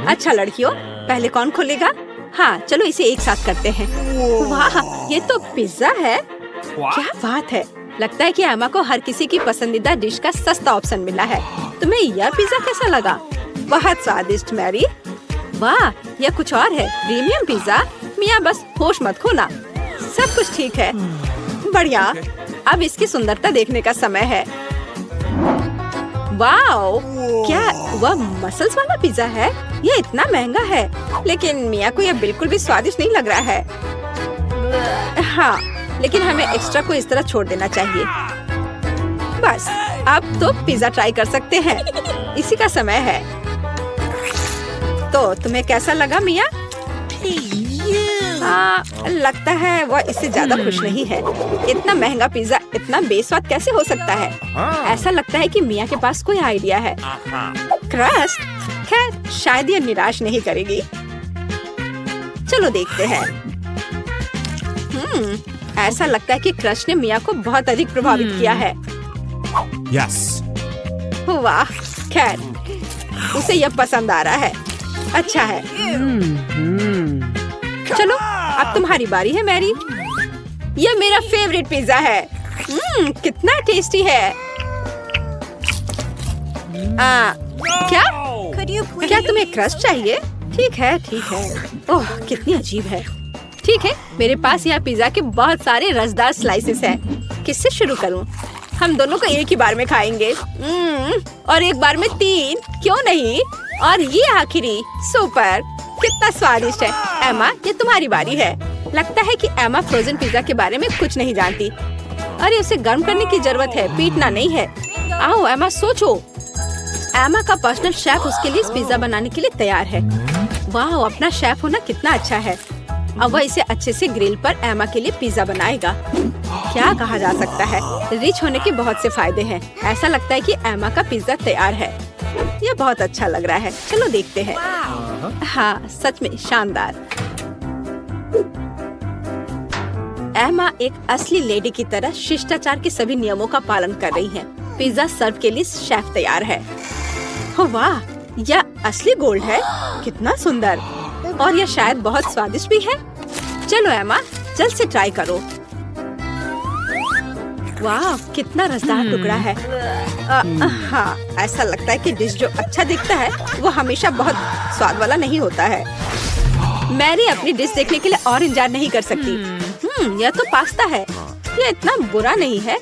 अच्छा लड़कियों, पहले कौन खोलेगा? हाँ, चलो इसे एक साथ करते हैं। वाह, ये तो पिज्जा है। क्या बात है। लगता है कि एमा को हर किसी की पसंदीदा डिश का सस्ता ऑप्शन मिला है। तुम्हें यह पिज्जा कैसा लगा? बहुत स्वादिष्ट मैरी। वाह, यह कुछ और है, प्रीमियम पिज्जा। मिया बस होश मत खोना, सब कुछ ठीक है। बढ़िया, अब इसकी सुंदरता देखने का समय है। वाओ, क्या वह मसल्स वाला पिज्जा है? यह इतना महंगा है, लेकिन मिया को यह बिल्कुल भी स्वादिष्ट नहीं लग रहा है। हाँ, लेकिन हमें एक्स्ट्रा को इस तरह छोड़ देना चाहिए। बस, अब तो पिज्जा ट्राई कर सकते हैं। इसी का समय है। तो तुम्हें कैसा लगा मिया? लगता है वह इससे ज्यादा खुश नहीं है। इतना महंगा पिज्जा इतना बेस्वाद कैसे हो सकता है? ऐसा लगता है कि मिया के पास कोई आइडिया है। क्रस्ट, खैर शायद ये निराश नहीं करेगी। चलो देखते हैं। ऐसा लगता है कि क्रस्ट ने मिया को बहुत अधिक प्रभावित किया है। Yes. वाह, खैर उसे यह पसंद आ रहा है। अच्छा है। चलो अब तुम्हारी बारी है मैरी। यह मेरा फेवरेट पिज्जा है। कितना टेस्टी है। क्या तुम्हें क्रस्ट चाहिए? ठीक है, ठीक है। ओह, कितनी अजीब है। ठीक है, मेरे पास यहाँ पिज्जा के बहुत सारे रसदार स्लाइसेस हैं। किससे शुरू करूँ? हम दोनों को एक ही बार में खाएंगे। और एक बार में 3, क्यों नहीं? और ये आखिरी, सुपर, कितना स्वादिष्ट है। एमा, ये तुम्हारी बारी है। लगता है कि एमा फ्रोजन पिज्जा के बारे में कुछ नहीं जानती। अरे उसे गर्म करने की जरूरत है, पीटना नहीं है। आओ एमा, सोचो। एमा का पर्सनल शेफ उसके लिए इस पिज्जा बनाने के लिए तैयार है। वाह, अपना शेफ होना कितना अच्छा है। अब वह इसे अच्छे से ग्रिल पर एमा के लिए पिज्जा बनाएगा। क्या कहा जा सकता है, रिच होने के बहुत से फायदे हैं। ऐसा लगता है कि एमा का पिज्जा तैयार है। यह बहुत अच्छा लग रहा है। चलो देखते हैं। हाँ, सच में शानदार। एमा एक असली लेडी की तरह शिष्टाचार के सभी नियमों का पालन कर रही है। पिज्जा सर्व के लिए शेफ तैयार है। हो वाह, यह असली गोल्ड है। कितना सुंदर, और यह शायद बहुत स्वादिष्ट भी है। चलो एमा, जल्द से ट्राई करो। वाह, कितना रसदार टुकड़ा है। हाँ, ऐसा लगता है कि डिश जो अच्छा दिखता है वो हमेशा बहुत स्वाद वाला नहीं होता है। मैरी अपनी डिश देखने के लिए और इंतजार नहीं कर सकती। यह तो पास्ता है। यह इतना बुरा नहीं है।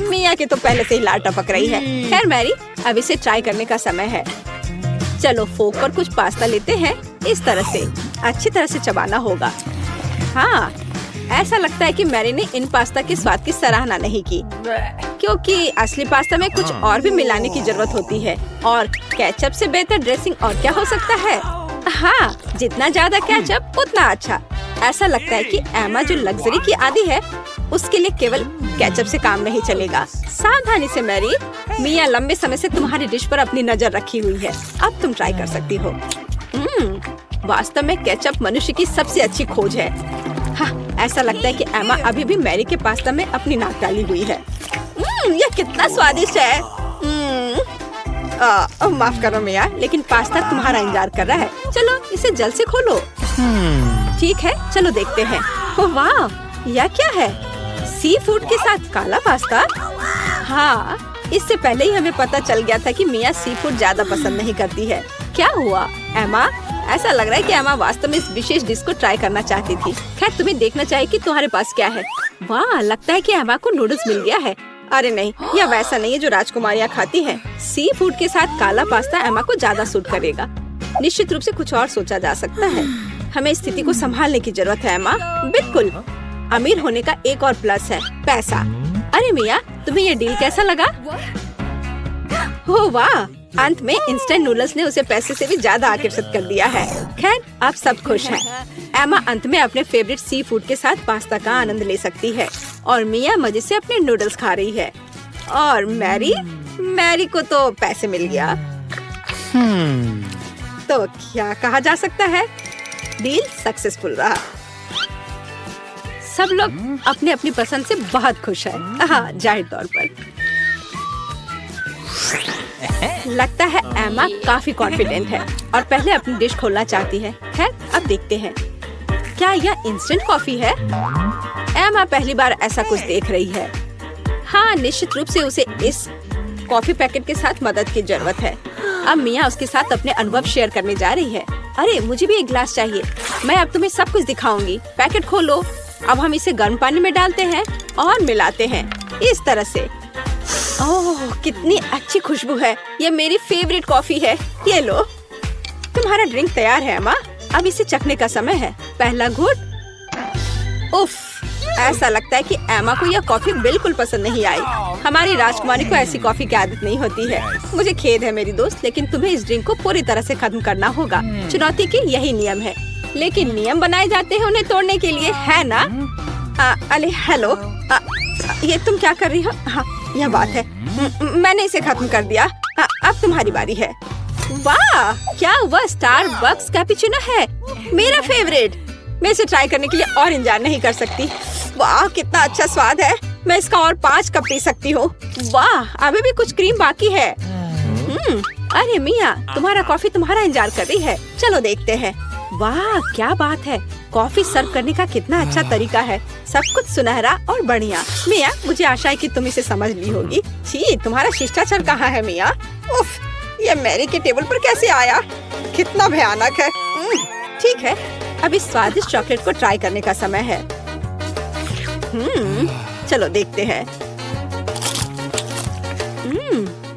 मिया के तो पहले से ही लार टपक रही है। खैर मैरी, अब इसे ट्राई करने का समय है। चलो फोक पर कुछ पास्ता लेते हैं। इस तरह से अच्छी तरह से चबाना होगा। हाँ, ऐसा लगता है कि मैरी ने इन पास्ता के स्वाद की सराहना नहीं की, क्योंकि असली पास्ता में कुछ और भी मिलाने की जरूरत होती है। और केचप से बेहतर ड्रेसिंग और क्या हो सकता है? हाँ, जितना ज्यादा केचप उतना अच्छा। ऐसा लगता है कि एमा जो लग्जरी की आदी है, उसके लिए केवल केचप से काम नहीं चलेगा। सावधानी से मैरी, मिया लंबे समय से तुम्हारी डिश पर अपनी नजर रखी हुई है। अब तुम ट्राई कर सकती हो। वास्तव में केचप मनुष्य की सबसे अच्छी खोज है। हाँ, ऐसा लगता है कि एमा अभी भी मैरी के पास्ता में अपनी नाक डाली हुई है। यह कितना स्वादिष्ट है। माफ करो मिया, लेकिन पास्ता तुम्हारा इंतजार कर रहा है। चलो इसे जल्द से खोलो। ठीक है, चलो देखते हैं। ओह वाह, यह क्या है? सी फूड के साथ काला पास्ता? हाँ, इससे पहले ही हमें पता चल गया था कि मिया सी फूड ज्यादा पसंद नहीं करती है। क्या हुआ एमा? ऐसा लग रहा है कि एमा वास्तव में इस विशेष डिश को ट्राई करना चाहती थी। खैर, तुम्हें देखना चाहिए कि तुम्हारे पास क्या है। वाह, लगता है कि एमा को नूडल्स मिल गया है। अरे नहीं, यह वैसा नहीं है जो राजकुमारियाँ खाती हैं। सी फूड के साथ काला पास्ता एमा को ज्यादा सूट करेगा। निश्चित रूप से कुछ और सोचा जा सकता है। हमें स्थिति को संभालने की जरूरत है एमा। बिल्कुल, अमीर होने का एक और प्लस है, पैसा। अरे मिया, तुम्हें ये डील कैसा लगा? हो वाह, अंत में इंस्टेंट नूडल्स ने उसे पैसे से भी ज्यादा आकर्षित कर दिया है। खैर, अब सब खुश हैं। एमा अंत में अपने फेवरेट सी फूड के साथ पास्ता का आनंद ले सकती है और मिया मजे से अपने नूडल्स खा रही है। और मैरी को तो पैसे मिल गया। तो क्या कहा जा सकता है, डील सक्सेसफुल रहा। सब लोग अपने अपनी पसंद से बहुत खुश हैं। हाँ, जाहिर तौर पर। लगता है एमा काफी कॉन्फिडेंट है और पहले अपनी डिश खोलना चाहती है। खैर, अब देखते हैं। क्या यह इंस्टेंट कॉफी है? एमा पहली बार ऐसा कुछ देख रही है। हाँ, निश्चित रूप से उसे इस कॉफी पैकेट के साथ मदद की जरूरत है। अब मिया उसके साथ अपने अनुभव शेयर करने जा रही है। अरे, मुझे भी एक गिलास चाहिए। मैं अब तुम्हें सब कुछ दिखाऊंगी। पैकेट खोलो। अब हम इसे गर्म पानी में डालते हैं और मिलाते हैं इस तरह से। ओह, कितनी अच्छी खुशबू है। ये मेरी फेवरेट कॉफी है। ये लो, तुम्हारा ड्रिंक तैयार है अम्मा। अब इसे चखने का समय है। पहला घूंट। उफ, ऐसा लगता है कि एमा को यह कॉफी बिल्कुल पसंद नहीं आई। हमारी राजकुमारी को ऐसी कॉफी की आदत नहीं होती है। मुझे खेद है मेरी दोस्त, लेकिन तुम्हें इस ड्रिंक को पूरी तरह से खत्म करना होगा। चुनौती के यही नियम है, लेकिन नियम बनाए जाते हैं उन्हें तोड़ने के लिए, है ना? अरे हेलो, ये तुम क्या कर रही हो? हाँ, यह बात है। मैंने इसे खत्म कर दिया। अब तुम्हारी बारी है। वाह, क्या वह स्टारबक्स कैपुचिनो है, मेरा फेवरेट। मैं इसे ट्राई करने के लिए और इंतजार नहीं कर सकती। वाह, कितना अच्छा स्वाद है। मैं इसका और 5 कप पी सकती हूँ। वाह, अभी भी कुछ क्रीम बाकी है। अरे मिया, तुम्हारा कॉफी तुम्हारा इंतजार कर रही है। चलो देखते हैं। वाह, क्या बात है। कॉफी सर्व करने का कितना अच्छा तरीका है। सब कुछ सुनहरा और बढ़िया। मिया, मुझे आशा है कि तुम इसे समझ ली होगी। छी, तुम्हारा शिष्टाचार कहाँ है मिया? उफ, ये मैरी के टेबल पर कैसे आया? कितना भयानक है। ठीक है, अब इस स्वादिष्ट चॉकलेट को ट्राई करने का समय है। चलो देखते हैं।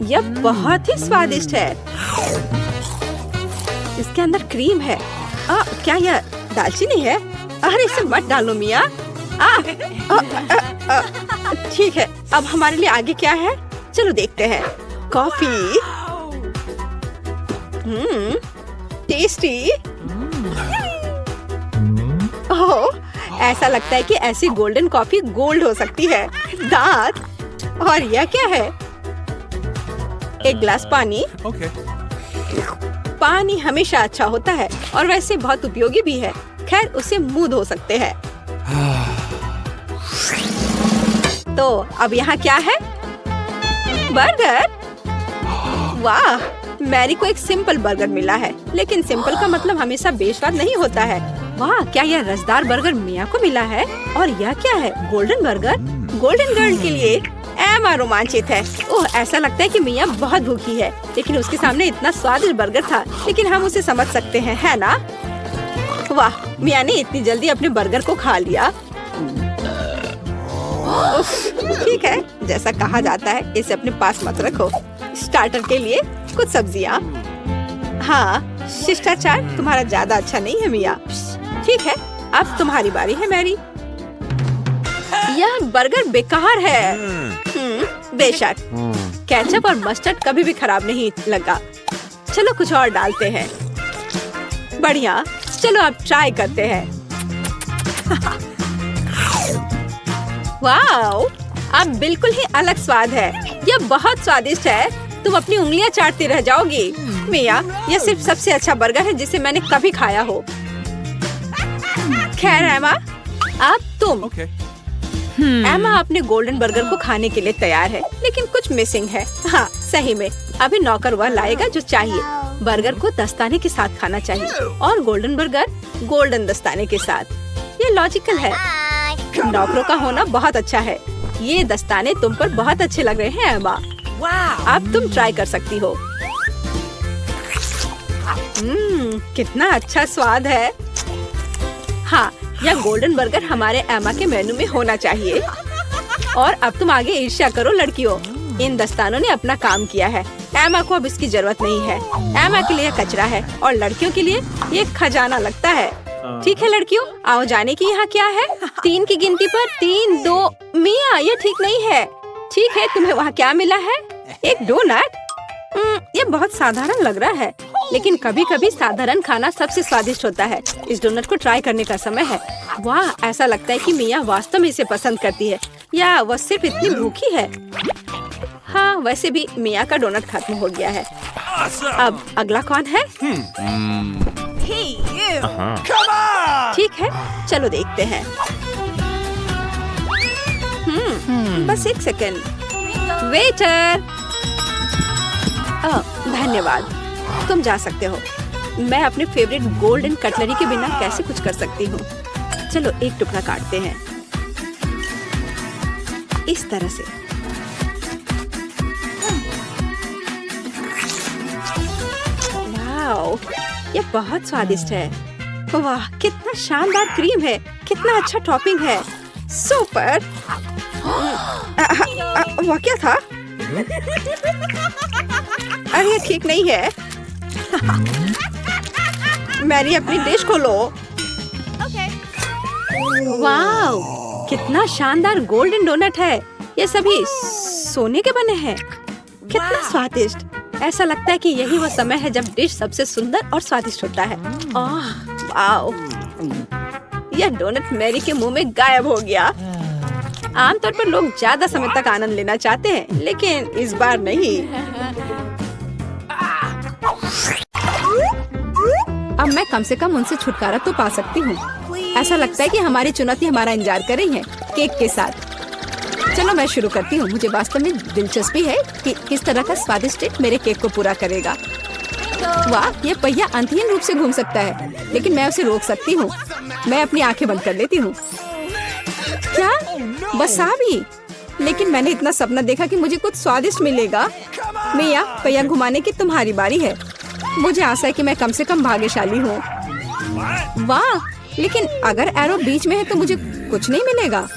यह बहुत ही स्वादिष्ट है। इसके अंदर क्रीम है। क्या यह दालचीनी है? अरे, इसे मत डालो मिया। ठीक है, अब हमारे लिए आगे क्या है? चलो देखते हैं। कॉफी। टेस्टी। ओह, ऐसा लगता है कि ऐसी गोल्डन कॉफी गोल्ड हो सकती है। दांत। और यह क्या है? एक गिलास पानी। Okay. पानी हमेशा अच्छा होता है और वैसे बहुत उपयोगी भी है। खैर, उसे मुंह धो सकते हैं। तो अब यहाँ क्या है? बर्गर। वाह, मैरी को एक सिंपल बर्गर मिला है, लेकिन सिंपल का मतलब हमेशा बेस्वाद नहीं होता है। वाह, क्या यह रसदार बर्गर मिया को मिला है? और यह क्या है? Golden burger. गोल्डन गर्ल के लिए एमा रोमांचित है। ओह, ऐसा लगता है कि मिया बहुत भूखी है, लेकिन उसके सामने इतना स्वादिष्ट बर्गर था। लेकिन हम उसे समझ सकते हैं, है ना? वाह, मिया ने इतनी जल्दी अपने बर्गर को खा लिया। ठीक है, जैसा कहा जाता है, इसे अपने पास मत रखो। स्टार्टर के लिए कुछ सब्जियाँ। हाँ, शिष्टाचार तुम्हारा ज्यादा अच्छा नहीं है मिया। ठीक है, अब तुम्हारी बारी है मैरी। यह बर्गर बेकार है। बेशक, केचप और मस्टर्ड कभी भी खराब नहीं लगा। चलो कुछ और डालते हैं। बढ़िया, चलो अब ट्राई करते हैं। वाओ, अब बिल्कुल ही अलग स्वाद है। यह बहुत स्वादिष्ट है। तुम अपनी उंगलियां चाटती रह जाओगी। मिया, यह सिर्फ सबसे अच्छा बर्गर है जिसे मैंने कभी खाया हो। खैर एमा, अब तुम। Okay. एमा अपने गोल्डन बर्गर को खाने के लिए तैयार है, लेकिन कुछ मिसिंग है। हाँ, सही में, अभी नौकर वह लाएगा जो चाहिए। बर्गर को दस्ताने के साथ खाना चाहिए और गोल्डन बर्गर गोल्डन दस्ताने के साथ। ये लॉजिकल है। नौकरों का होना बहुत अच्छा है। ये दस्ताने तुम पर बहुत अच्छे लग रहे हैं एमा। अब तुम ट्राई कर सकती हो। कितना अच्छा स्वाद है। हाँ, यह गोल्डन बर्गर हमारे एमा के मेनू में होना चाहिए। और अब तुम आगे ईर्ष्या करो लड़कियों। इन दस्तानों ने अपना काम किया है। एमा को अब इसकी जरूरत नहीं है। एमा के लिए कचरा है और लड़कियों के लिए ये खजाना लगता है। ठीक है लड़कियों, आओ जाने की यहाँ क्या है? 3 की गिनती पर 3, 2। मिया, ये ठीक नहीं है। ठीक है, तुम्हें वहाँ क्या मिला है? एक डोनट। ये बहुत साधारण लग रहा है, लेकिन कभी कभी साधारण खाना सबसे स्वादिष्ट होता है। इस डोनट को ट्राई करने का समय है। वाह, ऐसा लगता है कि मिया वास्तव में इसे पसंद करती है, या वह सिर्फ इतनी भूखी है। हाँ, वैसे भी मिया का डोनट खत्म हो गया है। अब अगला कौन है? ठीक है, चलो देखते हैं। बस एक सेकेंड। वेटर, धन्यवाद, तुम जा सकते हो। मैं अपने फेवरेट गोल्डन कटलरी के बिना कैसे कुछ कर सकती हूँ। चलो एक टुकड़ा काटते हैं इस तरह से। वाओ, ये बहुत स्वादिष्ट है। वाह, कितना शानदार क्रीम है, कितना अच्छा टॉपिंग है। सुपर। वह क्या था? अरे ये ठीक नहीं है। मैरी अपनी डिश खोलो। वाओ, कितना शानदार गोल्डन डोनट है। ये सभी सोने के बने हैं। कितना स्वादिष्ट। ऐसा लगता है कि यही वो समय है जब डिश सबसे सुंदर और स्वादिष्ट होता है। ओह वाओ, यह डोनट मैरी के मुंह में गायब हो गया। आमतौर पर लोग ज्यादा समय तक आनंद लेना चाहते हैं, लेकिन इस बार नहीं। अब मैं कम से कम उनसे छुटकारा तो पा सकती हूँ। ऐसा लगता है कि हमारी चुनौती हमारा इंतजार कर रही है केक के साथ। चलो मैं शुरू करती हूँ। मुझे वास्तव में दिलचस्पी है कि किस तरह का स्वादिष्ट केक मेरे केक को पूरा करेगा। वाह, ये पहिया अंतहीन रूप से घूम सकता है, लेकिन मैं उसे रोक सकती हूँ। मैं अपनी आंखें बंद कर लेती हूँ। क्या वसाबी? लेकिन मैंने इतना सपना देखा कि मुझे कुछ स्वादिष्ट मिलेगा। मिया, पहिया घुमाने की तुम्हारी बारी है। मुझे आशा है कि मैं कम से कम भाग्यशाली हूँ। वाह, लेकिन अगर एरो बीच में है तो मुझे कुछ नहीं मिलेगा।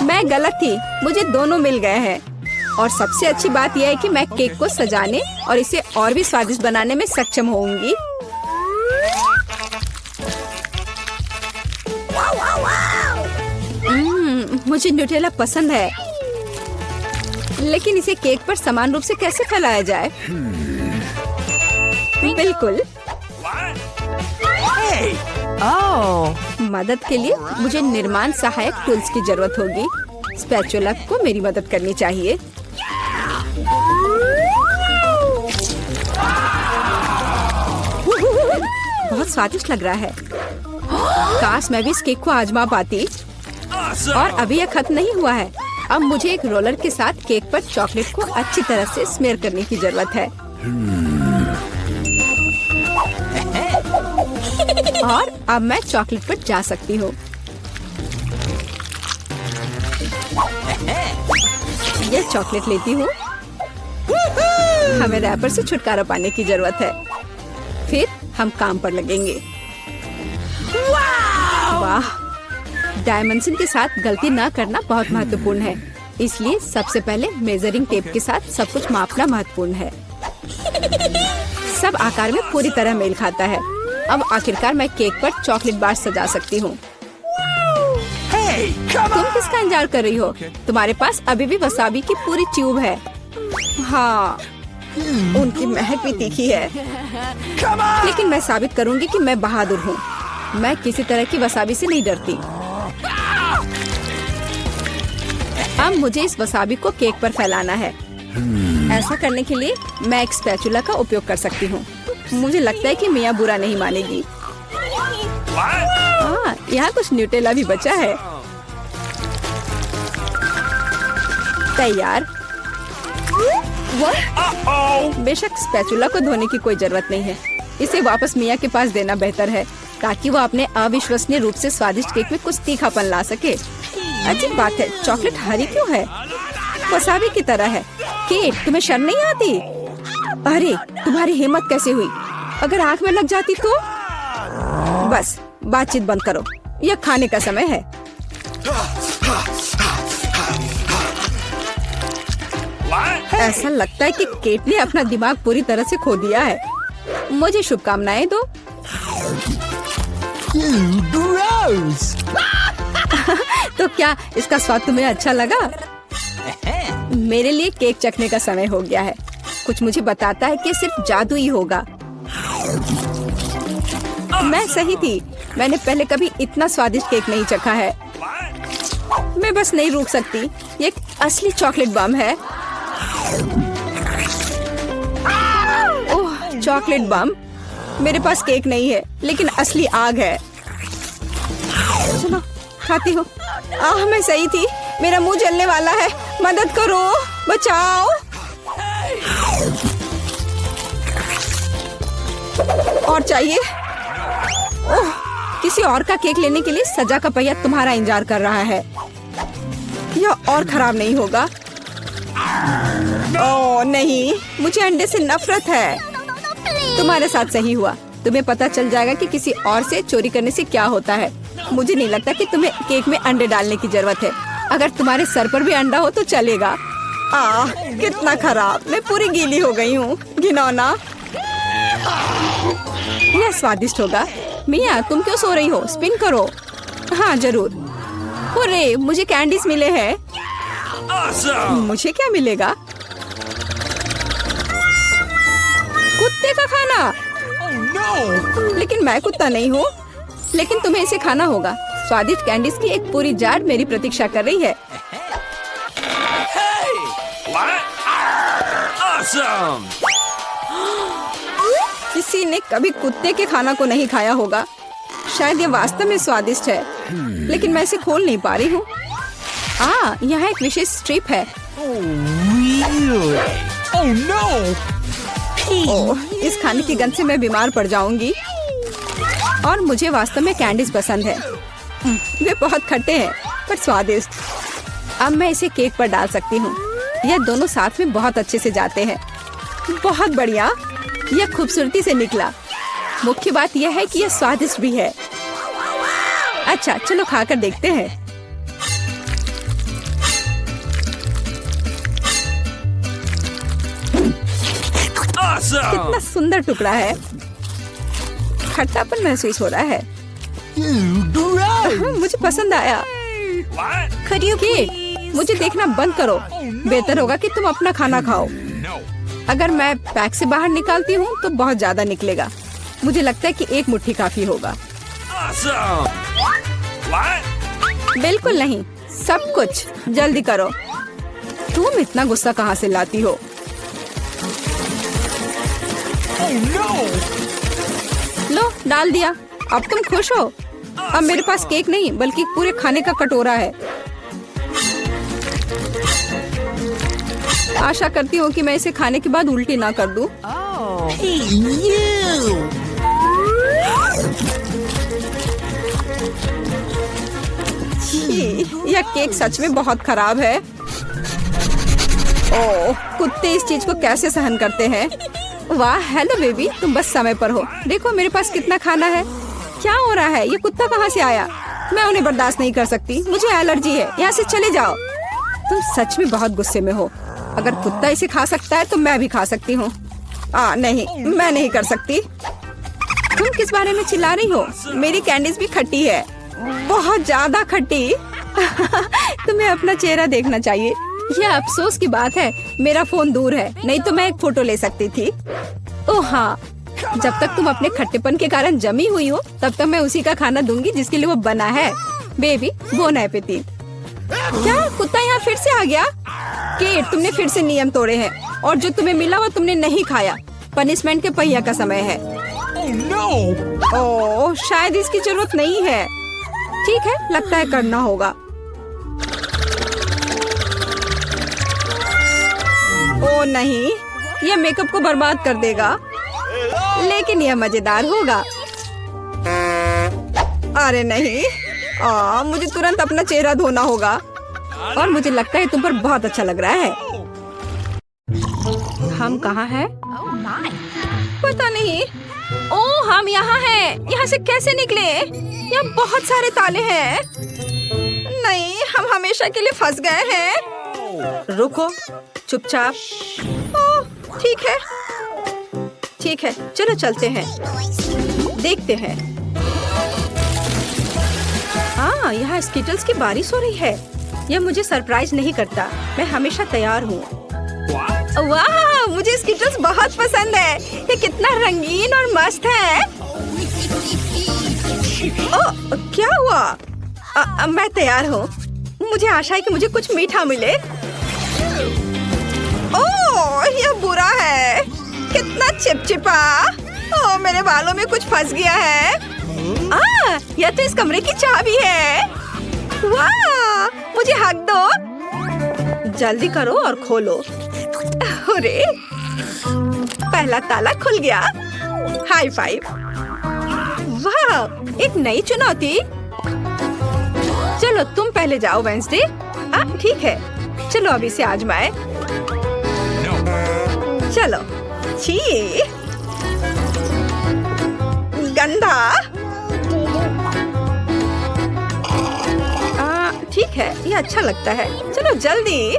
मैं गलत थी, मुझे दोनों मिल गए हैं। और सबसे अच्छी बात यह है कि मैं केक को सजाने और इसे और भी स्वादिष्ट बनाने में सक्षम होंगी। मुझे न्यूटेला पसंद है, लेकिन इसे केक पर समान रूप से कैसे फैलाया जाए? बिल्कुल। मदद के लिए मुझे निर्माण सहायक टूल्स की जरूरत होगी। स्पैचुला को मेरी मदद करनी चाहिए। बहुत स्वादिष्ट लग रहा है। काश मैं भी इस केक को आजमा पाती। और अभी यह खत्म नहीं हुआ है। अब मुझे एक रोलर के साथ केक पर चॉकलेट को अच्छी तरह से स्मेयर करने की जरूरत है। और अब मैं चॉकलेट पर जा सकती हूँ। यह चॉकलेट लेती हूँ। हमें रैपर से छुटकारा पाने की जरूरत है। फिर हम काम पर लगेंगे। वाह, डायमेंशन के साथ गलती न करना बहुत महत्वपूर्ण है। इसलिए सबसे पहले मेजरिंग टेप के साथ सब कुछ मापना महत्वपूर्ण है। सब आकार में पूरी तरह मेल खाता है। अब आखिरकार मैं केक पर चॉकलेट बार सजा सकती हूँ। तुम किसका इंतजार कर रही हो? तुम्हारे पास अभी भी वसाबी की पूरी ट्यूब है। हाँ, उनकी महक भी तीखी है। लेकिन मैं साबित करूंगी कि मैं बहादुर हूँ। मैं किसी तरह की वसाबी से नहीं डरती। अब मुझे इस वसाबी को केक पर फैलाना है। ऐसा करने के लिए मैं एक स्पैचुला का उपयोग कर सकती हूँ। मुझे लगता है कि मिया बुरा नहीं मानेगी। हाँ, यहाँ कुछ न्यूटेला भी बचा है। तैयार। बेशक स्पैचुला को धोने की कोई जरूरत नहीं है। इसे वापस मिया के पास देना बेहतर है, ताकि वो अपने अविश्वसनीय रूप से स्वादिष्ट केक में कुछ तीखापन ला सके। अजीब बात है, चॉकलेट हरी क्यों है? वसाबी की तरह है। केट, तुम्हें शर्म नहीं आती? अरे, तुम्हारी हिम्मत कैसे हुई? अगर आँख में लग जाती तो? बस, बातचीत बंद करो। यह खाने का समय है। ऐसा लगता है कि केट ने अपना दिमाग पूरी तरह से खो दिया है। मुझे शुभकामनाएं दो। तो क्या इसका स्वाद तुम्हें अच्छा लगा? मेरे लिए केक चखने का समय हो गया है। कुछ मुझे बताता है कि सिर्फ जादू ही होगा। मैं सही थी। मैंने पहले कभी इतना स्वादिष्ट केक नहीं चखा है। मैं बस नहीं रुक सकती। ये एक असली चॉकलेट बम है। ओह, चॉकलेट बम। मेरे पास केक नहीं है, लेकिन असली आग है। सुनो, खाती हूँ। मैं सही थी। मेरा मुंह जलने वाला है। मदद करो, बचाओ। और चाहिए। ओह, किसी और का केक लेने के लिए सजा का पहिया तुम्हारा इंतजार कर रहा है। यह और खराब नहीं होगा। ओह नहीं, मुझे अंडे से नफरत है। तुम्हारे साथ सही हुआ। तुम्हें पता चल जाएगा कि किसी और से चोरी करने से क्या होता है। मुझे नहीं लगता कि तुम्हें केक में अंडे डालने की जरूरत है। अगर तुम्हारे सर पर भी अंडा हो तो चलेगा। कितना खराब, मैं पूरी गीली हो गई हूँ। घिनौना। यह स्वादिष्ट होगा। मिया, तुम क्यों सो रही हो? स्पिन करो। हाँ जरूर। अरे मुझे कैंडीज मिले हैं। मुझे क्या मिलेगा? कुत्ते का खाना। लेकिन मैं कुत्ता नहीं हूँ। लेकिन तुम्हें इसे खाना होगा। स्वादिष्ट कैंडीज की एक पूरी जार मेरी प्रतीक्षा कर रही है। किसी ने कभी कुत्ते के खाना को नहीं खाया होगा। शायद ये वास्तव में स्वादिष्ट है, लेकिन मैं इसे खोल नहीं पा रही हूँ। यहाँ एक विशेष स्ट्रिप है। ओह, इस खाने की गंध से मैं बीमार पड़ जाऊंगी। और मुझे वास्तव में कैंडीज पसंद है। वे बहुत खट्टे हैं पर स्वादिष्ट। अब मैं इसे केक पर डाल सकती हूँ। यह दोनों साथ में बहुत अच्छे से जाते हैं। बहुत बढ़िया, यह खूबसूरती से निकला। मुख्य बात यह है कि यह स्वादिष्ट भी है। अच्छा चलो खाकर देखते हैं। कितना सुंदर टुकड़ा है। खट्टापन महसूस हो रहा है। मुझे पसंद आया। केक, मुझे देखना बंद करो। बेहतर होगा कि तुम अपना खाना खाओ। अगर मैं पैक से बाहर निकालती हूँ तो बहुत ज्यादा निकलेगा। मुझे लगता है कि एक मुट्ठी काफी होगा। बिल्कुल नहीं, सब कुछ जल्दी करो। तुम इतना गुस्सा कहाँ से लाती हो? लो, डाल दिया। अब तुम खुश हो? अब मेरे पास केक नहीं बल्कि पूरे खाने का कटोरा है। आशा करती हूँ कि मैं इसे खाने के बाद उल्टी ना कर दूं। यह केक सच में बहुत खराब है। ओह, कुत्ते इस चीज को कैसे सहन करते हैं? वाह, हेलो बेबी, तुम बस समय पर हो। देखो मेरे पास कितना खाना है। क्या हो रहा है? ये कुत्ता कहाँ से आया? मैं उन्हें बर्दाश्त नहीं कर सकती। मुझे एलर्जी है। यहाँ से चले जाओ। तुम सच में बहुत गुस्से में हो। अगर कुत्ता इसे खा सकता है तो मैं भी खा सकती हूँ। नहीं, मैं नहीं कर सकती। तुम किस बारे में चिल्ला रही हो? मेरी कैंडीज भी खट्टी है, बहुत ज्यादा खट्टी। तुम्हें अपना चेहरा देखना चाहिए। यह अफसोस की बात है, मेरा फोन दूर है, नहीं तो मैं एक फोटो ले सकती थी। ओह हाँ, जब तक तुम अपने खट्टेपन के कारण जमी हुई हो तब तक मैं उसी का खाना दूंगी जिसके लिए वो बना है। Baby, bon appetit. क्या कुत्ता यहाँ फिर से आ गया? केट, तुमने फिर से नियम तोड़े हैं और जो तुम्हें मिला वो तुमने नहीं खाया। पनिशमेंट के पहिया का समय है। ओह, शायद इसकी जरूरत नहीं है। ठीक है, लगता है करना होगा। ओह नहीं, यह मेकअप को बर्बाद कर देगा, लेकिन यह मजेदार होगा। अरे नहीं, मुझे तुरंत अपना चेहरा धोना होगा। और मुझे लगता है तुम पर बहुत अच्छा लग रहा है। हम कहाँ हैं? पता नहीं। ओह, हम यहाँ हैं। यहाँ से कैसे निकले? यहाँ बहुत सारे ताले हैं। नहीं, हम हमेशा के लिए फंस गए हैं। रुको, चुपचाप। ओह, ठीक है, ठीक है, चलो चलते हैं, देखते हैं। यहाँ स्किटल्स की बारिश हो रही है। यह मुझे सरप्राइज नहीं करता। मैं हमेशा तैयार हूँ। वाह, मुझे स्किटल्स बहुत पसंद है। ये कितना रंगीन और मस्त है। ओह, क्या हुआ? मैं तैयार हूँ। मुझे आशा है कि मुझे कुछ मीठा मिले। ओह, यह बुरा है। कितना चिपचिपा। ओह, मेरे बालों में कुछ फंस गया है। यह तो इस कमरे की चाबी है। वाह, मुझे हक दो। जल्दी करो और खोलो। अरे, पहला ताला खुल गया। High five. वाह, एक नई चुनौती। चलो तुम पहले जाओ वेंसडे। ठीक है, चलो अब इसे आजमाए। चलो। छी, गंदा। ठीक है, ये अच्छा लगता है। चलो जल्दी।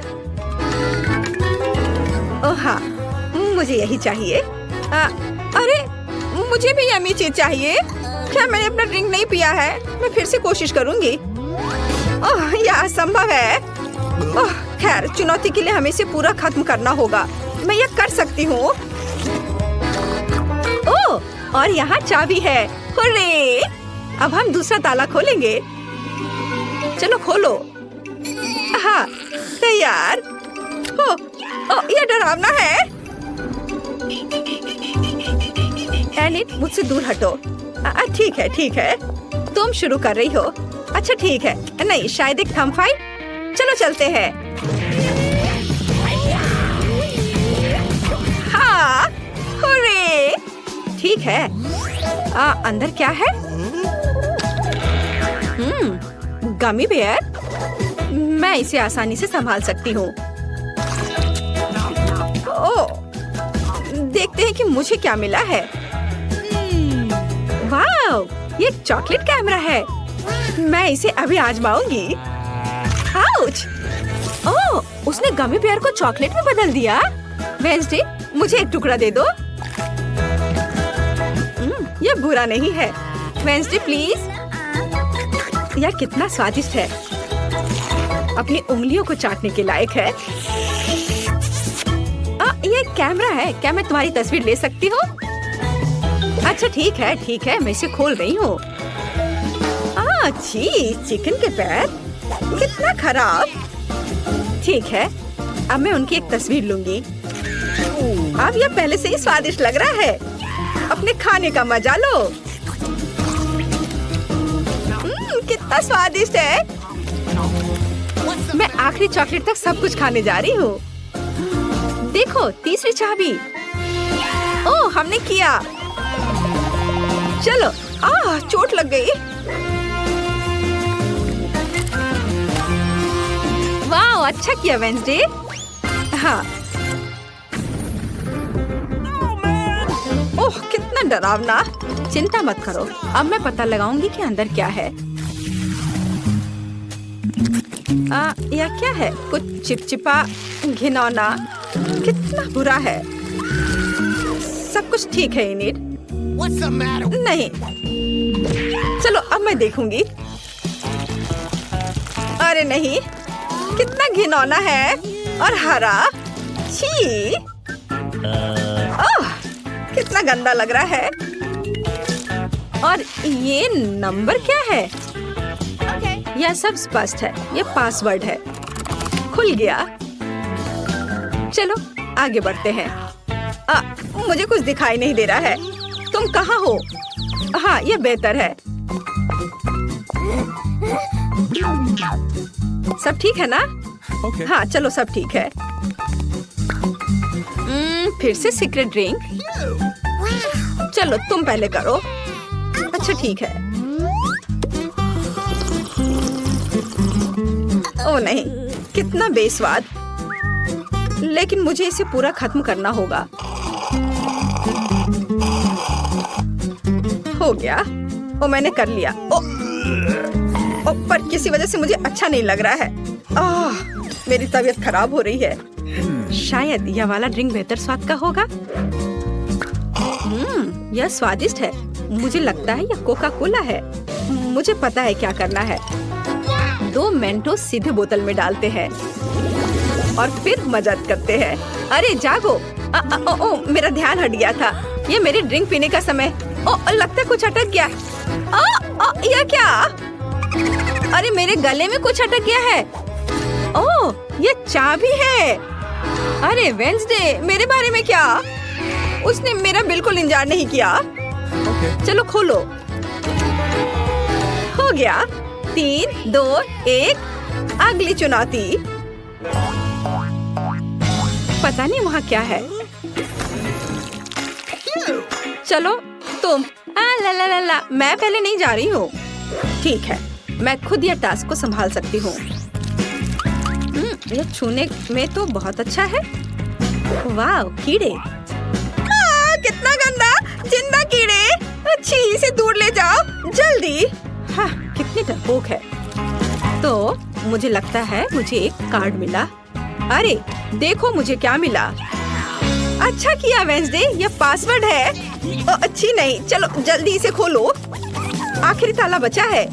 ओह हाँ, मुझे यही चाहिए। अरे मुझे भी यम्मी चीज चाहिए। क्या मैंने अपना ड्रिंक नहीं पिया है? मैं फिर से कोशिश करूंगी। ओह, यह असंभव है। ओह, खैर, चुनौती के लिए हमें इसे पूरा खत्म करना होगा। मैं यह कर सकती हूँ। ओह, और यहाँ चाबी है। हुर्रे! अब हम दूसरा ताला खोलेंगे। चलो खोलो। हाँ, तैयार। यह डरावना है। एलिट, मुझसे दूर हटो। ठीक है, ठीक है। तुम शुरू कर रही हो। अच्छा ठीक है। नहीं, शायद एक थंब फाइट। चलो चलते हैं। हाँ, हुर्रे! ठीक है। अंदर क्या है? Gummy bear. मैं इसे आसानी से संभाल सकती हूँ। ओह, देखते हैं कि मुझे क्या मिला है। वाह, ये चॉकलेट कैमरा है। मैं इसे अभी आजमाऊंगी। आउच! ओह, उसने गमी बेयर को चॉकलेट में बदल दिया। वेंसडे, मुझे एक टुकड़ा दे दो। यह बुरा नहीं है। Wednesday please. यह कितना स्वादिष्ट है। अपनी उंगलियों को चाटने के लायक है। ये कैमरा है। क्या मैं तुम्हारी तस्वीर ले सकती हूँ? अच्छा ठीक है, ठीक है, मैं इसे खोल रही हूँ। छी, चिकन के पैर, कितना खराब। ठीक है, अब मैं उनकी एक तस्वीर लूंगी। अब यह पहले से ही स्वादिष्ट लग रहा है। अपने खाने का मजा लो। कितना स्वादिष्ट है। मैं आखिरी चॉकलेट तक सब कुछ खाने जा रही हूँ। देखो, तीसरी चाबी। ओह, हमने किया। चलो। चोट लग गई। वाह, अच्छा किया वेंसडे। हाँ। ओह, कितना डरावना। चिंता मत करो, अब मैं पता लगाऊंगी कि अंदर क्या है। यह क्या है? कुछ चिपचिपा, घिनौना। कितना बुरा है। सब कुछ ठीक है इनिड। नहीं। चलो अब मैं देखूंगी। अरे नहीं, कितना घिनौना है और हरा। छी! ओह, कितना गंदा लग रहा है। और ये नंबर क्या है? यह सब स्पष्ट है। यह पासवर्ड है। खुल गया। चलो आगे बढ़ते हैं। मुझे कुछ दिखाई नहीं दे रहा है। तुम कहाँ हो? हाँ, यह बेहतर है। सब ठीक है ना? Okay. हाँ, चलो सब ठीक है। फिर से सीक्रेट ड्रिंक। चलो तुम पहले करो। अच्छा ठीक है। ओह नहीं, कितना बेस्वाद। लेकिन मुझे इसे पूरा खत्म करना होगा। हो गया। ओ, मैंने कर लिया। पर किसी वजह से मुझे अच्छा नहीं लग रहा है। मेरी तबीयत खराब हो रही है। शायद यह वाला ड्रिंक बेहतर स्वाद का होगा। यह स्वादिष्ट है। मुझे लगता है यह कोका कोला है। मुझे पता है क्या करना है। 2 मेंटोस सीधे बोतल में डालते हैं और फिर मजाक करते हैं। अरे जागो। मेरा ध्यान हट गया था। ये मेरी ड्रिंक पीने का समय। लगता है कुछ अटक गया। यह क्या? अरे मेरे गले में कुछ अटक गया है। ओह, ये चाबी है। अरे वेंसडे, मेरे बारे में क्या? उसने मेरा बिल्कुल इंतजार नहीं किया। चलो खोलो। हो गया। 3, 2, 1। अगली चुनौती। पता नहीं वहाँ क्या है। चलो तुम। ला ला ला ला, मैं पहले नहीं जा रही हूँ। ठीक है, मैं खुद यह टास्क को संभाल सकती हूँ। यह छूने में तो बहुत अच्छा है। वाह, कीड़े। कितना गंदा, जिंदा कीड़े। अच्छी, इसे दूर ले जाओ जल्दी। हाँ, कितनी डरपोक है। तो मुझे लगता है मुझे एक कार्ड मिला। अरे देखो मुझे क्या मिला। अच्छा किया वेंसडे, यह पासवर्ड है। अच्छी नहीं, चलो जल्दी इसे खोलो। आखिरी ताला बचा है।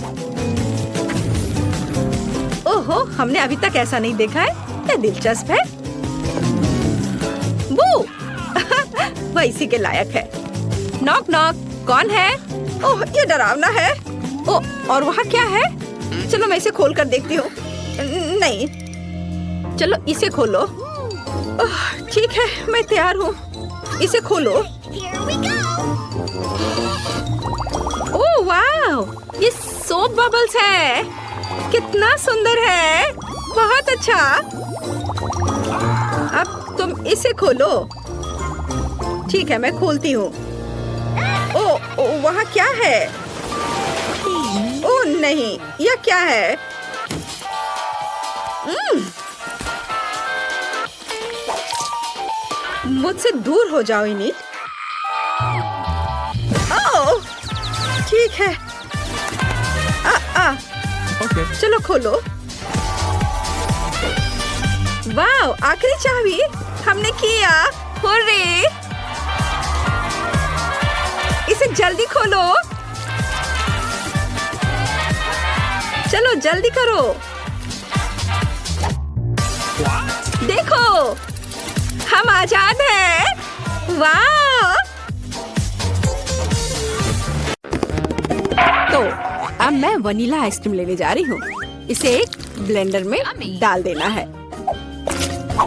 ओहो, हमने अभी तक ऐसा नहीं देखा है। यह दिलचस्प है। वो वह इसी के लायक है। नॉक नॉक, कौन है? ओह, ये डरावना है। ओह, और वहाँ क्या है? चलो मैं इसे खोल कर देखती हूँ। नहीं, चलो इसे खोलो। ठीक है, मैं तैयार हूँ। इसे खोलो। ओह वाह, ये सोप बबल्स है। कितना सुंदर है, बहुत अच्छा। अब तुम इसे खोलो। ठीक है, मैं खोलती हूँ। ओह, वहाँ क्या है? ओह नहीं, यह क्या है? मुझसे दूर हो जाओ इनिट। ओह, ठीक है। Okay. चलो खोलो। वाह, आखिरी चाबी हमने किया। हुर्रे! इसे जल्दी खोलो। चलो जल्दी करो। देखो, हम आजाद हैं। वाह! तो अब मैं वनीला आइसक्रीम लेने जा रही हूँ। इसे एक ब्लेंडर में डाल देना है।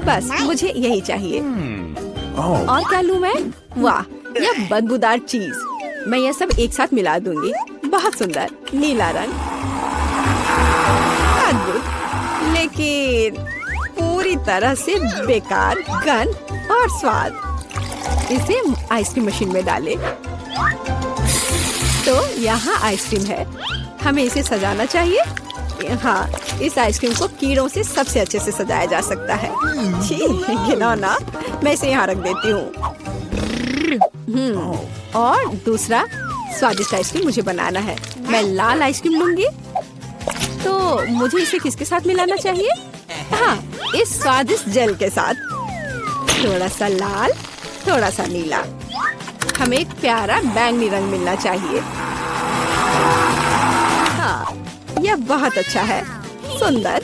बस मुझे यही चाहिए। Oh. और क्या लूँ मैं? वाह, यह बदबूदार चीज। मैं यह सब एक साथ मिला दूंगी। बहुत सुंदर नीला रंग, अद्भुत, लेकिन पूरी तरह से बेकार गंध और स्वाद। इसे आइसक्रीम मशीन में डालें। तो यहाँ आइसक्रीम है। हमें इसे सजाना चाहिए। हाँ, इस आइसक्रीम को कीड़ों से सबसे अच्छे से सजाया जा सकता है। छी, घिनौना। मैं इसे यहाँ रख देती हूँ। और दूसरा स्वादिष्ट आइसक्रीम मुझे बनाना है। मैं लाल आइसक्रीम लूंगी। तो मुझे इसे किसके साथ मिलाना चाहिए? हाँ, इस स्वादिष्ट जेल के साथ। थोड़ा सा लाल, थोड़ा सा नीला। हमें एक प्यारा बैंगनी रंग मिलना चाहिए। हाँ, यह बहुत अच्छा है, सुंदर।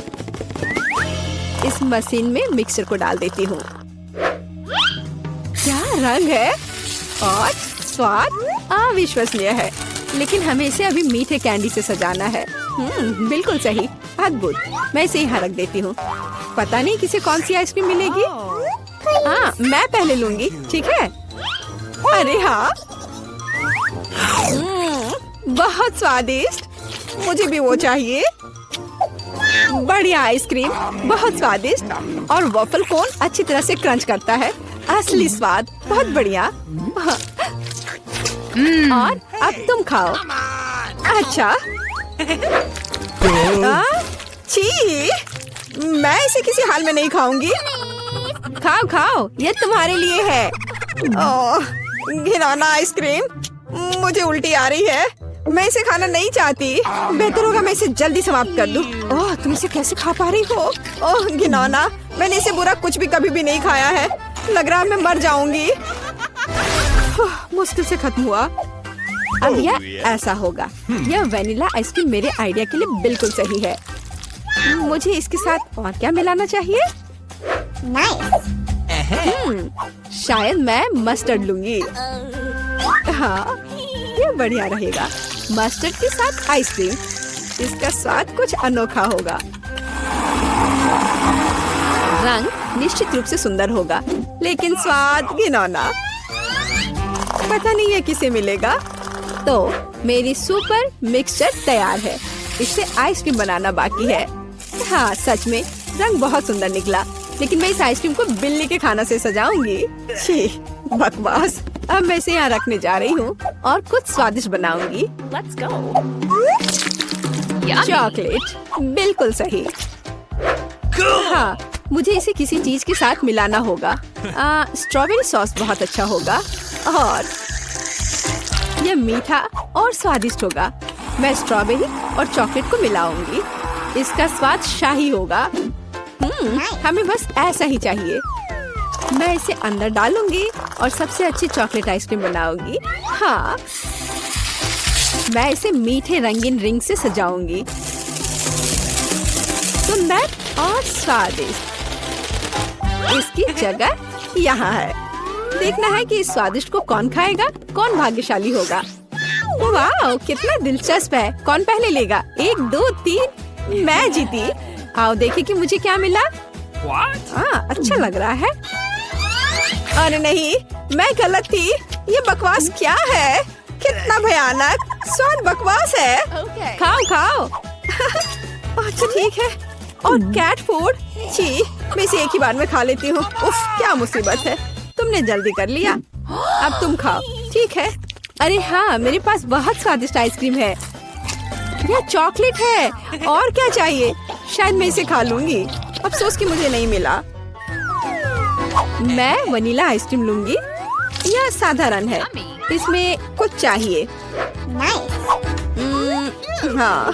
इस मशीन में मिक्सर को डाल देती हूँ। क्या रंग है और स्वाद अविश्वसनीय है। लेकिन हमें इसे अभी मीठे कैंडी से सजाना है। बिल्कुल सही, अद्भुत। मैं इसे यहाँ रख देती हूँ। पता नहीं किसे कौन सी आइसक्रीम मिलेगी। हाँ, मैं पहले लूंगी, ठीक है? अरे हाँ, बहुत स्वादिष्ट। मुझे भी वो चाहिए। बढ़िया आइसक्रीम, बहुत स्वादिष्ट। और वॉफल कोन अच्छी तरह से क्रंच करता है। असली स्वाद, बहुत बढ़िया। और अब तुम खाओ। अच्छा। छी, मैं इसे किसी हाल में नहीं खाऊंगी। खाओ खाओ, ये तुम्हारे लिए है। ओह, घिनौना आइसक्रीम। मुझे उल्टी आ रही है। मैं इसे खाना नहीं चाहती। बेहतर होगा मैं इसे जल्दी समाप्त कर दूं। ओह, तुम इसे कैसे खा पा रही हो? ओह, घिनौना। मैंने इसे बुरा कुछ भी कभी भी नहीं खाया है। लग रहा है मैं मर जाऊंगी। मुश्किल से खत्म हुआ। अब यह ऐसा होगा। यह वेनिला आइसक्रीम मेरे आइडिया के लिए बिल्कुल सही है। मुझे इसके साथ और क्या मिलाना चाहिए? शायद मैं मस्टर्ड लूंगी। हाँ, ये बढ़िया रहेगा। मस्टर्ड के साथ आइसक्रीम, इसका स्वाद कुछ अनोखा होगा। रंग निश्चित रूप से सुंदर होगा, लेकिन स्वाद घिनौना। पता नहीं ये किसे मिलेगा। तो मेरी सुपर मिक्सचर तैयार है। इससे आइसक्रीम बनाना बाकी है। हाँ, सच में रंग बहुत सुंदर निकला। लेकिन मैं इस आइसक्रीम को बिल्ली के खाना से सजाऊंगी। छी, बकवास। अब मैं इसे यहाँ रखने जा रही हूँ और कुछ स्वादिष्ट बनाऊंगी। Let's go. चॉकलेट, बिल्कुल सही। हाँ, मुझे इसे किसी चीज के साथ मिलाना होगा। स्ट्रॉबेरी सॉस बहुत अच्छा होगा और यह मीठा और स्वादिष्ट होगा। मैं स्ट्रॉबेरी और चॉकलेट को मिलाऊंगी। इसका स्वाद शाही होगा। हमें बस ऐसा ही चाहिए। मैं इसे अंदर डालूंगी और सबसे अच्छी चॉकलेट आइसक्रीम बनाऊंगी। हाँ, मैं इसे मीठे रंगीन रिंग से सजाऊंगी। सुंदर और स्वादिष्ट। इसकी जगह यहाँ है। देखना है कि इस स्वादिष्ट को कौन खाएगा, कौन भाग्यशाली होगा। वाह, कितना दिलचस्प है। कौन पहले लेगा? 1 2 3। मैं जीती। आओ देखें कि मुझे क्या मिला। हाँ, अच्छा लग रहा है। अरे नहीं, मैं गलत थी। ये बकवास क्या है? कितना भयानक स्वाद बकवास है। Okay. खाओ खाओ। अच्छा ठीक है। और कैट फूड, छी, मैं इसे एक ही बार में खा लेती हूँ। उफ, क्या मुसीबत है। तुमने जल्दी कर लिया। अब तुम खाओ। ठीक है। अरे हाँ, मेरे पास बहुत स्वादिष्ट आइसक्रीम है। यह चॉकलेट है। और क्या चाहिए? शायद मैं इसे खा लूंगी। अफसोस कि मुझे नहीं मिला। मैं वनीला आइसक्रीम लूंगी। यह साधारण है। इसमें कुछ चाहिए। हाँ,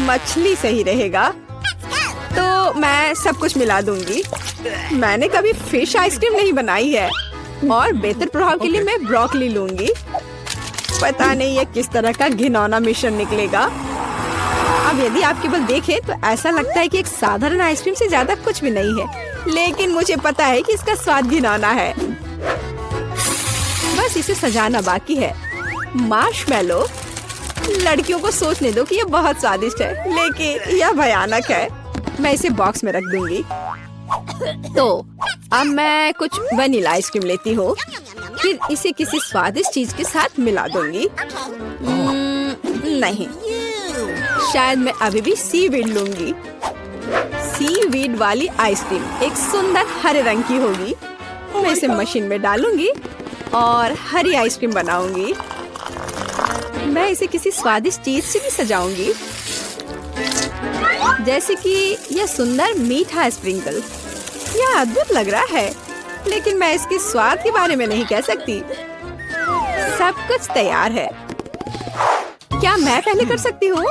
मछली सही रहेगा। तो मैं सब कुछ मिला दूंगी। मैंने कभी फिश आइसक्रीम नहीं बनाई है और बेहतर प्रभाव के लिए मैं ब्रोकली लूंगी। पता नहीं ये किस तरह का घिनौना मिश्रण निकलेगा। अब यदि आप केवल देखें तो ऐसा लगता है कि एक साधारण आइसक्रीम से ज्यादा कुछ भी नहीं है, लेकिन मुझे पता है कि इसका स्वाद घिनौना है। बस इसे सजाना बाकी है। मार्शमेलो। लड़कियों को सोचने दो कि यह बहुत स्वादिष्ट है, लेकिन यह भयानक है। मैं इसे बॉक्स में रख दूंगी। तो अब मैं कुछ वनीला आइसक्रीम लेती हूँ, फिर इसे किसी स्वादिष्ट चीज के साथ मिला दूंगी। नहीं, शायद मैं अभी भी सीवीड लूंगी। सीवीड वाली आइसक्रीम एक सुंदर हरे रंग की होगी। मैं इसे मशीन में डालूंगी और हरी आइसक्रीम बनाऊंगी। मैं इसे किसी स्वादिष्ट चीज से भी सजाऊंगी, जैसे कि यह सुंदर मीठा स्प्रिंकल। यह अद्भुत लग रहा है, लेकिन मैं इसके स्वाद के बारे में नहीं कह सकती। सब कुछ तैयार है। क्या मैं पहले कर सकती हूँ?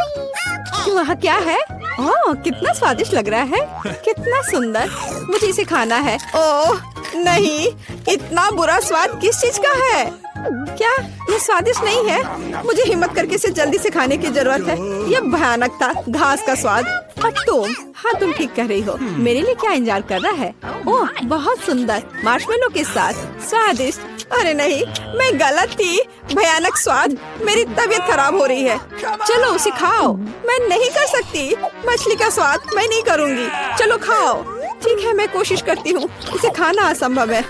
वहाँ क्या है? ओह, कितना स्वादिष्ट लग रहा है। कितना सुंदर। मुझे इसे खाना है। ओह नहीं, इतना बुरा स्वाद किस चीज का है? क्या ये स्वादिष्ट नहीं है? मुझे हिम्मत करके इसे जल्दी से खाने की जरूरत है। यह भयानक था, घास का स्वाद। और तुम? हाँ, तुम ठीक कह रही हो। मेरे लिए क्या इंतजार कर रहा है? ओह, बहुत सुंदर मार्शमेलो के साथ स्वादिष्ट। अरे नहीं, मैं गलत थी। भयानक स्वाद। मेरी तबीयत खराब हो रही है। चलो उसे खाओ। मैं नहीं कर सकती। मछली का स्वाद मैं नहीं करूँगी। चलो खाओ। ठीक है, मैं कोशिश करती हूँ। इसे खाना असंभव है।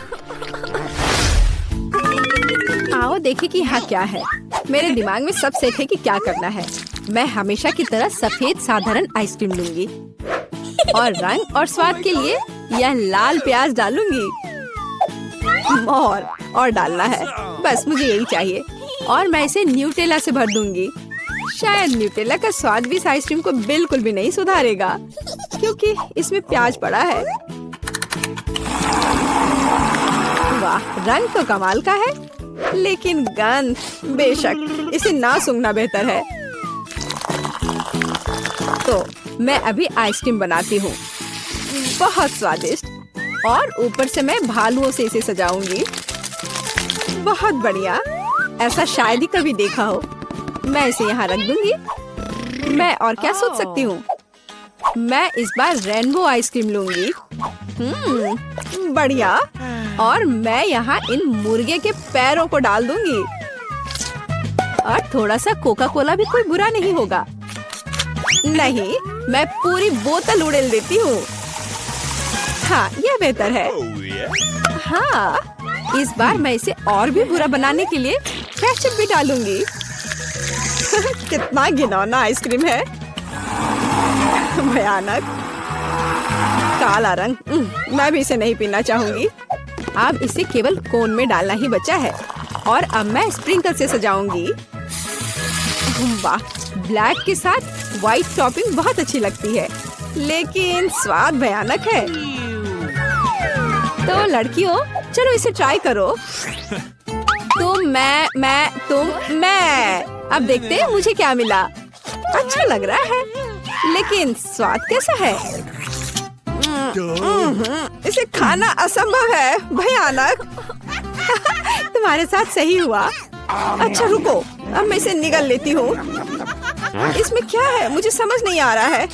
आओ देखें कि यहाँ क्या है। मेरे दिमाग में सब सेट है कि क्या करना है। मैं हमेशा की तरह सफेद साधारण आइसक्रीम लूंगी और रंग और स्वाद के लिए यह लाल प्याज डालूंगी। और डालना है। बस मुझे यही चाहिए। और मैं इसे न्यूटेला से भर दूंगी। शायद न्यूटेला का स्वाद भी इस आइसक्रीम को बिल्कुल भी नहीं सुधारेगा, क्योंकि इसमें प्याज पड़ा है। वाह, रंग तो कमाल का है, लेकिन गंध, बेशक इसे ना सूंघना बेहतर है। तो मैं अभी आइसक्रीम बनाती हूँ। बहुत स्वादिष्ट। और ऊपर से मैं भालुओं से इसे सजाऊंगी। बहुत बढ़िया। ऐसा शायद ही कभी देखा हो। मैं इसे यहाँ रख दूंगी। मैं और क्या सोच सकती हूँ? मैं इस बार रेनबो आइसक्रीम लूंगी। बढ़िया। और मैं यहाँ इन मुर्गे के पैरों को डाल दूंगी। और थोड़ा सा कोका कोला भी कोई बुरा नहीं होगा। नहीं, मैं पूरी बोतल उड़ेल देती हूँ। हाँ, यह बेहतर है। हाँ, इस बार मैं इसे और भी बुरा बनाने के लिए केचप भी डालूंगी। कितना घिनौना आइसक्रीम है। भयानक काला रंग। मैं भी इसे नहीं पीना चाहूंगी। अब इसे केवल कोन में डालना ही बचा है। और अब मैं स्प्रिंकल से सजाऊंगी। वाह, ब्लैक के साथ व्हाइट टॉपिंग बहुत अच्छी लगती है, लेकिन स्वाद भयानक है। तो लड़कियों, चलो इसे ट्राई करो। तुम, मैं। अब देखते हैं मुझे क्या मिला। अच्छा लग रहा है, लेकिन स्वाद कैसा है? इसे खाना असंभव है, भयानक। तुम्हारे साथ सही हुआ। अच्छा रुको, अब मैं इसे निगल लेती हूँ। इसमें क्या है मुझे समझ नहीं आ रहा है।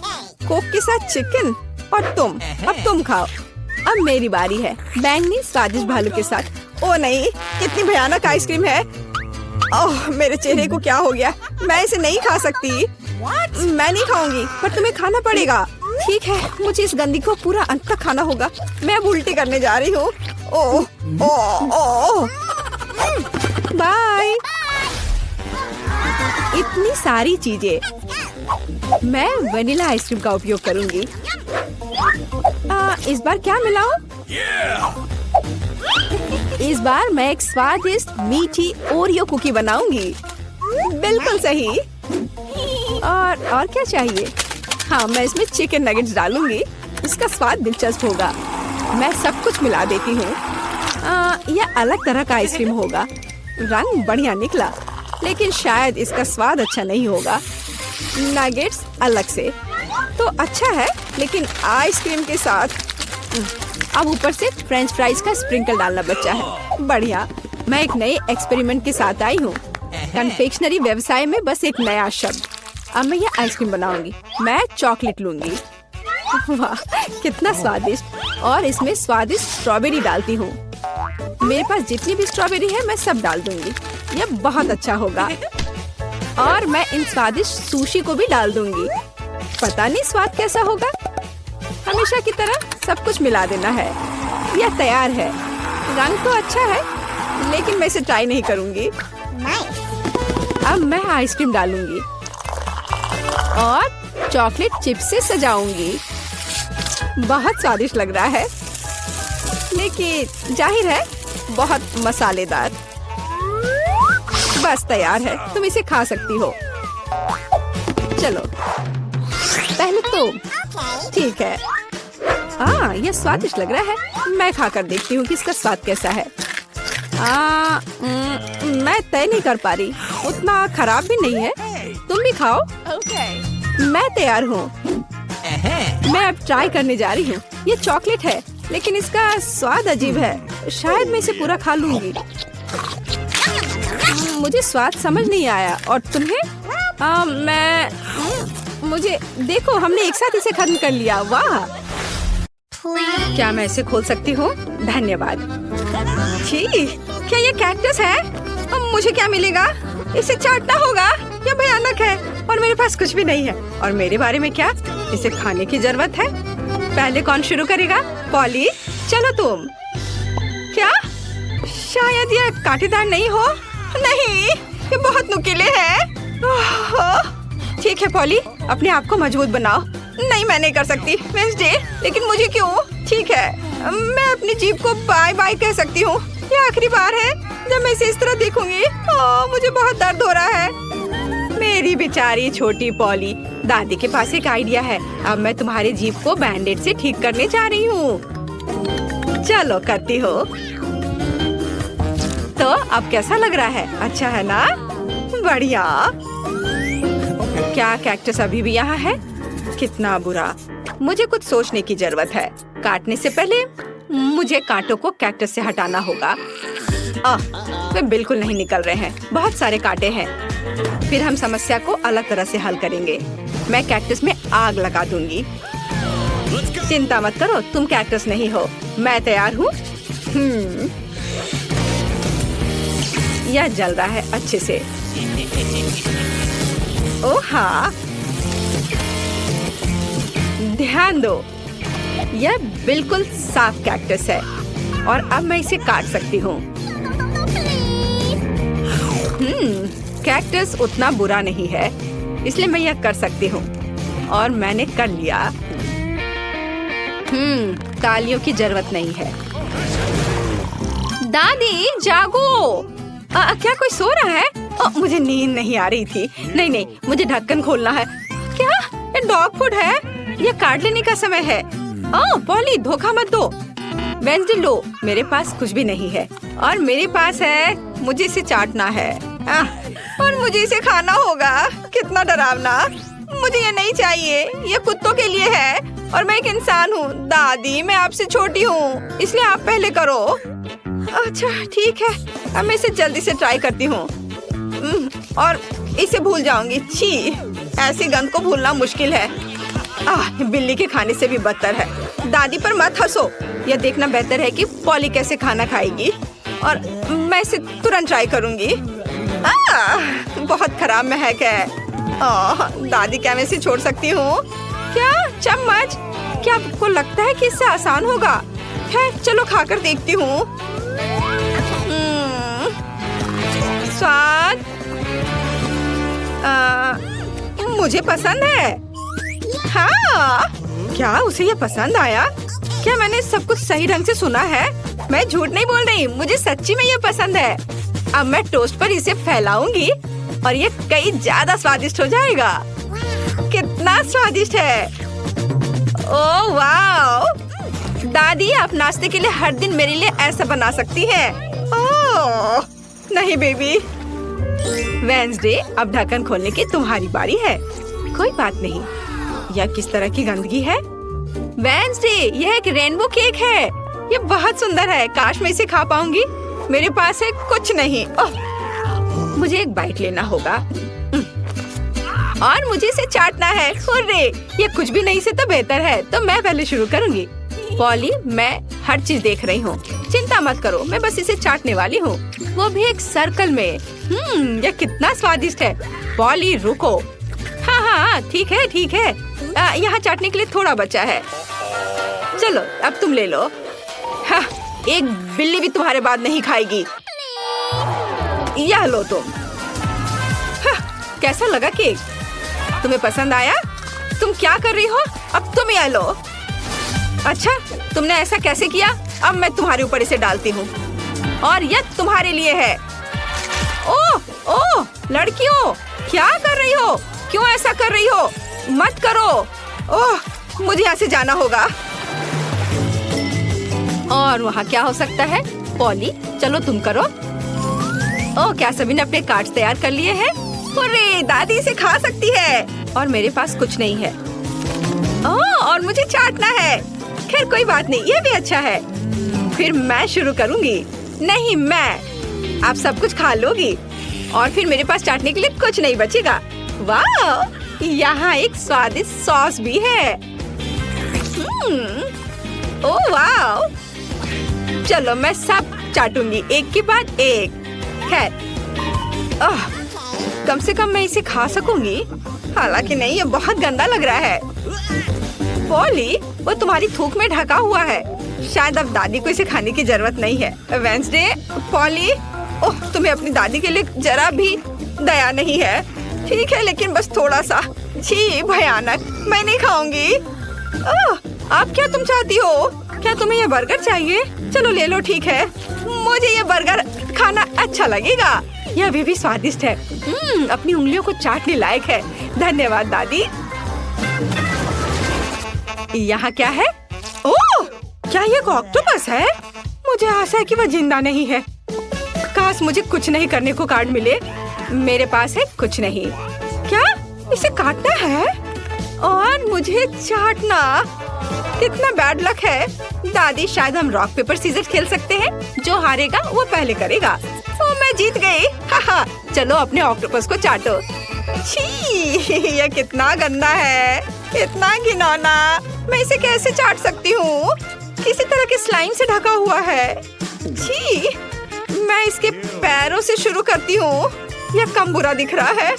कोक के साथ चिकन और तुम, अब तुम खाओ। अब मेरी बारी है, बैंगनी स्वादिष्ट भालू के साथ। ओ नहीं, कितनी भयानक आइसक्रीम है। ओह, मेरे चेहरे को क्या हो गया? मैं इसे नहीं खा सकती। मैं नहीं खाऊंगी, पर तुम्हें खाना पड़ेगा। ठीक है, मुझे इस गंदी को पूरा अंत तक खाना होगा। मैं अब उल्टी करने जा रही हूँ। ओह, ओह, ओह। बाय। इतनी सारी चीजें। मैं वनीला आइसक्रीम का उपयोग करूंगी। इस बार क्या मिलाऊं? इस बार मैं एक स्वादिष्ट मीठी ओरियो कुकी बनाऊंगी। बिल्कुल सही। और क्या चाहिए? हाँ, मैं इसमें चिकन नगेट्स डालूंगी। इसका स्वाद दिलचस्प होगा। मैं सब कुछ मिला देती हूँ। यह अलग तरह का आइसक्रीम होगा। रंग बढ़िया निकला, लेकिन शायद इसका स्वाद अच्छा नहीं होगा। नगेट्स अलग से तो अच्छा है, लेकिन आइसक्रीम के साथ अब ऊपर से फ्रेंच फ्राइज का स्प्रिंकल डालना बचा है। बढ़िया। मैं एक नए एक्सपेरिमेंट के साथ आई हूँ। कन्फेक्शनरी व्यवसाय में बस एक नया शब्द। अब मैं ये आइसक्रीम बनाऊंगी। मैं चॉकलेट लूंगी। वाह, कितना स्वादिष्ट। और इसमें स्वादिष्ट स्ट्रॉबेरी डालती हूँ। मेरे पास जितनी भी स्ट्रॉबेरी है मैं सब डाल दूंगी। यह बहुत अच्छा होगा। और मैं इन स्वादिष्ट सुशी को भी डाल दूंगी। पता नहीं स्वाद कैसा होगा। हमेशा की तरह सब कुछ मिला देना है। यह तैयार है। रंग तो अच्छा है, लेकिन मैं इसे ट्राई नहीं करूंगी। अब मैं आइसक्रीम डालूंगी और चॉकलेट चिप्स से सजाऊंगी। बहुत स्वादिष्ट लग रहा है, लेकिन जाहिर है बहुत मसालेदार। बस तैयार है, तुम इसे खा सकती हो। चलो पहले तुम। ठीक है। यह स्वादिष्ट लग रहा है। मैं खाकर देखती हूँ कि इसका स्वाद कैसा है। मैं तय नहीं कर पा रही। उतना खराब भी नहीं है। तुम भी खाओ। मैं तैयार हूँ। मैं अब ट्राई करने जा रही हूँ। ये चॉकलेट है, लेकिन इसका स्वाद अजीब है। शायद मैं इसे पूरा खा लूंगी। मुझे स्वाद समझ नहीं आया। और तुम्हें? मुझे देखो, हमने एक साथ इसे खत्म कर लिया। वाह, क्या मैं इसे खोल सकती हूँ? धन्यवाद। छी, क्या ये कैक्टस है? अब मुझे क्या मिलेगा? इसे चाटना होगा। यह भयानक है और मेरे पास कुछ भी नहीं है। और मेरे बारे में क्या? इसे खाने की जरूरत है। पहले कौन शुरू करेगा? पॉली, चलो तुम। क्या? शायद यह कांटेदार नहीं हो। नहीं, ये बहुत नुकीले हैं। ठीक है पॉली, अपने आप को मजबूत बनाओ। नहीं, मैं नहीं कर सकती वेंसडे, लेकिन मुझे क्यों? ठीक है, मैं अपनी जीभ को बाय बाय कह सकती हूँ। ये आखिरी बार है जब मैं इसे इस तरह देखूंगी। मुझे बहुत दर्द हो रहा है। मेरी बेचारी छोटी पॉली। दादी के पास एक आइडिया है। अब मैं तुम्हारी जीभ को बैंडेड से ठीक करने जा रही हूँ। चलो करती हो। तो अब कैसा लग रहा है? अच्छा है ना? बढ़िया। क्या कैक्टस अभी भी यहाँ है? कितना बुरा। मुझे कुछ सोचने की जरूरत है। काटने से पहले मुझे कांटों को कैक्टस से हटाना होगा। वे बिल्कुल नहीं निकल रहे हैं। बहुत सारे कांटे हैं। फिर हम समस्या को अलग तरह से हल करेंगे। मैं कैक्टस में आग लगा दूंगी। चिंता मत करो, तुम कैक्टस नहीं हो। मैं तैयार हूँ। यह जल रहा है अच्छे से। ओह हाँ, ध्यान दो, यह बिल्कुल साफ कैक्टस है और अब मैं इसे काट सकती हूँ। कैक्टस उतना बुरा नहीं है, इसलिए मैं यह कर सकती हूँ और मैंने कर लिया। तालियों की जरूरत नहीं है। दादी जागो, क्या कोई सो रहा है? मुझे नींद नहीं आ रही थी। नहीं नहीं, मुझे ढक्कन खोलना है। क्या ये डॉग फूड है? ये कार्ड लेने का समय है। पॉली, धोखा मत दो। वेंसडे लो, मेरे पास कुछ भी नहीं है और मेरे पास है। मुझे इसे चाटना है और मुझे इसे खाना होगा। कितना डरावना। मुझे ये नहीं चाहिए, ये कुत्तों के लिए है और मैं एक इंसान हूँ। दादी, मैं आपसे छोटी हूँ, इसलिए आप पहले करो। अच्छा ठीक है, अब मैं इसे जल्दी से ट्राई करती हूँ और इसे भूल जाऊंगी। छी, ऐसी गंध को भूलना मुश्किल है। बिल्ली के खाने से भी बदतर है। दादी पर मत हंसो। यह देखना बेहतर है कि पॉली कैसे खाना खाएगी और मैं इसे तुरंत ट्राई करूंगी। बहुत खराब महक है। दादी, क्या मैं इसे छोड़ सकती हूँ? क्या चम्मच? क्या आपको लगता है कि इससे आसान होगा? खैर चलो खाकर देखती हूँ। स्वाद मुझे पसंद है। हाँ, क्या उसे ये पसंद आया? क्या मैंने सब कुछ सही ढंग से सुना है? मैं झूठ नहीं बोल रही, मुझे सच्ची में ये पसंद है। अब मैं टोस्ट पर इसे फैलाऊंगी और ये कई ज्यादा स्वादिष्ट हो जाएगा। कितना स्वादिष्ट है। ओह वाह! दादी, आप नाश्ते के लिए हर दिन मेरे लिए ऐसा बना सकती हैं। ओह नहीं बेबी। वेंसडे, अब ढक्कन खोलने की तुम्हारी बारी है। कोई बात नहीं। यह किस तरह की गंदगी है? वेंसडे, यह एक रेनबो केक है। ये बहुत सुंदर है। काश मैं इसे खा पाऊंगी। मेरे पास है कुछ नहीं। मुझे एक बाइट लेना होगा और मुझे इसे चाटना है। हुर्रे! ये कुछ भी नहीं से तो बेहतर है। तो मैं पहले शुरू करूंगी। पॉली, मैं हर चीज देख रही हूँ, चिंता मत करो। मैं बस इसे चाटने वाली हूँ, वो भी एक सर्कल में। यह कितना स्वादिष्ट है। पॉली रुको। हाँ, ठीक है ठीक है। यहाँ चाटने के लिए थोड़ा बचा है। चलो अब तुम ले लो। हाँ, एक बिल्ली भी तुम्हारे बाद नहीं खाएगी। यह लो तुम। हाँ, कैसा लगा केक? तुम्हें पसंद आया? तुम क्या कर रही हो? अब तुम यह लो। अच्छा, तुमने ऐसा कैसे किया? अब मैं तुम्हारे ऊपर इसे डालती हूँ और यह तुम्हारे लिए है। ओह लड़कियों, क्या कर रही हो? क्यों ऐसा कर रही हो? मत करो। मुझे यहाँ से जाना होगा। और वहाँ क्या हो सकता है? पॉली, चलो तुम करो। क्या सभी ने अपने कार्ड्स तैयार कर लिए हैं? अरे, दादी इसे खा सकती है और मेरे पास कुछ नहीं है। और मुझे चाटना है। खैर कोई बात नहीं, ये भी अच्छा है। फिर मैं शुरू करूंगी। नहीं, मैं। आप सब कुछ खा लोगी और फिर मेरे पास चाटने के लिए कुछ नहीं बचेगा। वाह, यहाँ एक स्वादिष्ट सॉस भी है। ओह वाह! चलो मैं सब चाटूंगी एक के बाद एक। खैर, कम से कम मैं इसे खा सकूंगी। हालांकि नहीं, ये बहुत गंदा लग रहा है। पॉली, वो तुम्हारी थूक में ढका हुआ है। शायद अब दादी को इसे खाने की जरूरत नहीं है। वेंसडे, पॉली, तुम्हें अपनी दादी के लिए जरा भी दया नहीं है। ठीक है, लेकिन बस थोड़ा सा। छी, भयानक। मैं नहीं खाऊंगी। आप क्या तुम चाहती हो? क्या तुम्हें ये बर्गर चाहिए? चलो ले लो। ठीक है, मुझे ये बर्गर खाना अच्छा लगेगा। यह अभी भी स्वादिष्ट है। अपनी उंगलियों को चाटने लायक है। धन्यवाद दादी। यहाँ क्या है? क्या ये ऑक्टोपस है? मुझे आशा है कि वह जिंदा नहीं है। काश मुझे कुछ नहीं करने को कार्ड मिले। मेरे पास है कुछ नहीं। क्या इसे काटना है और मुझे चाटना? कितना बैड लक है। दादी, शायद हम रॉक पेपर सीजर खेल सकते हैं। जो हारेगा वो पहले करेगा। मैं जीत गई। हाँ, चलो अपने ऑक्टोपस को चाटो। छी, यह कितना गंदा है, कितना घिनौना। मैं इसे कैसे चाट सकती हूँ? किसी तरह के स्लाइम से ढका हुआ है। छी, मैं इसके पैरों से शुरू करती हूँ। यह कम बुरा दिख रहा है।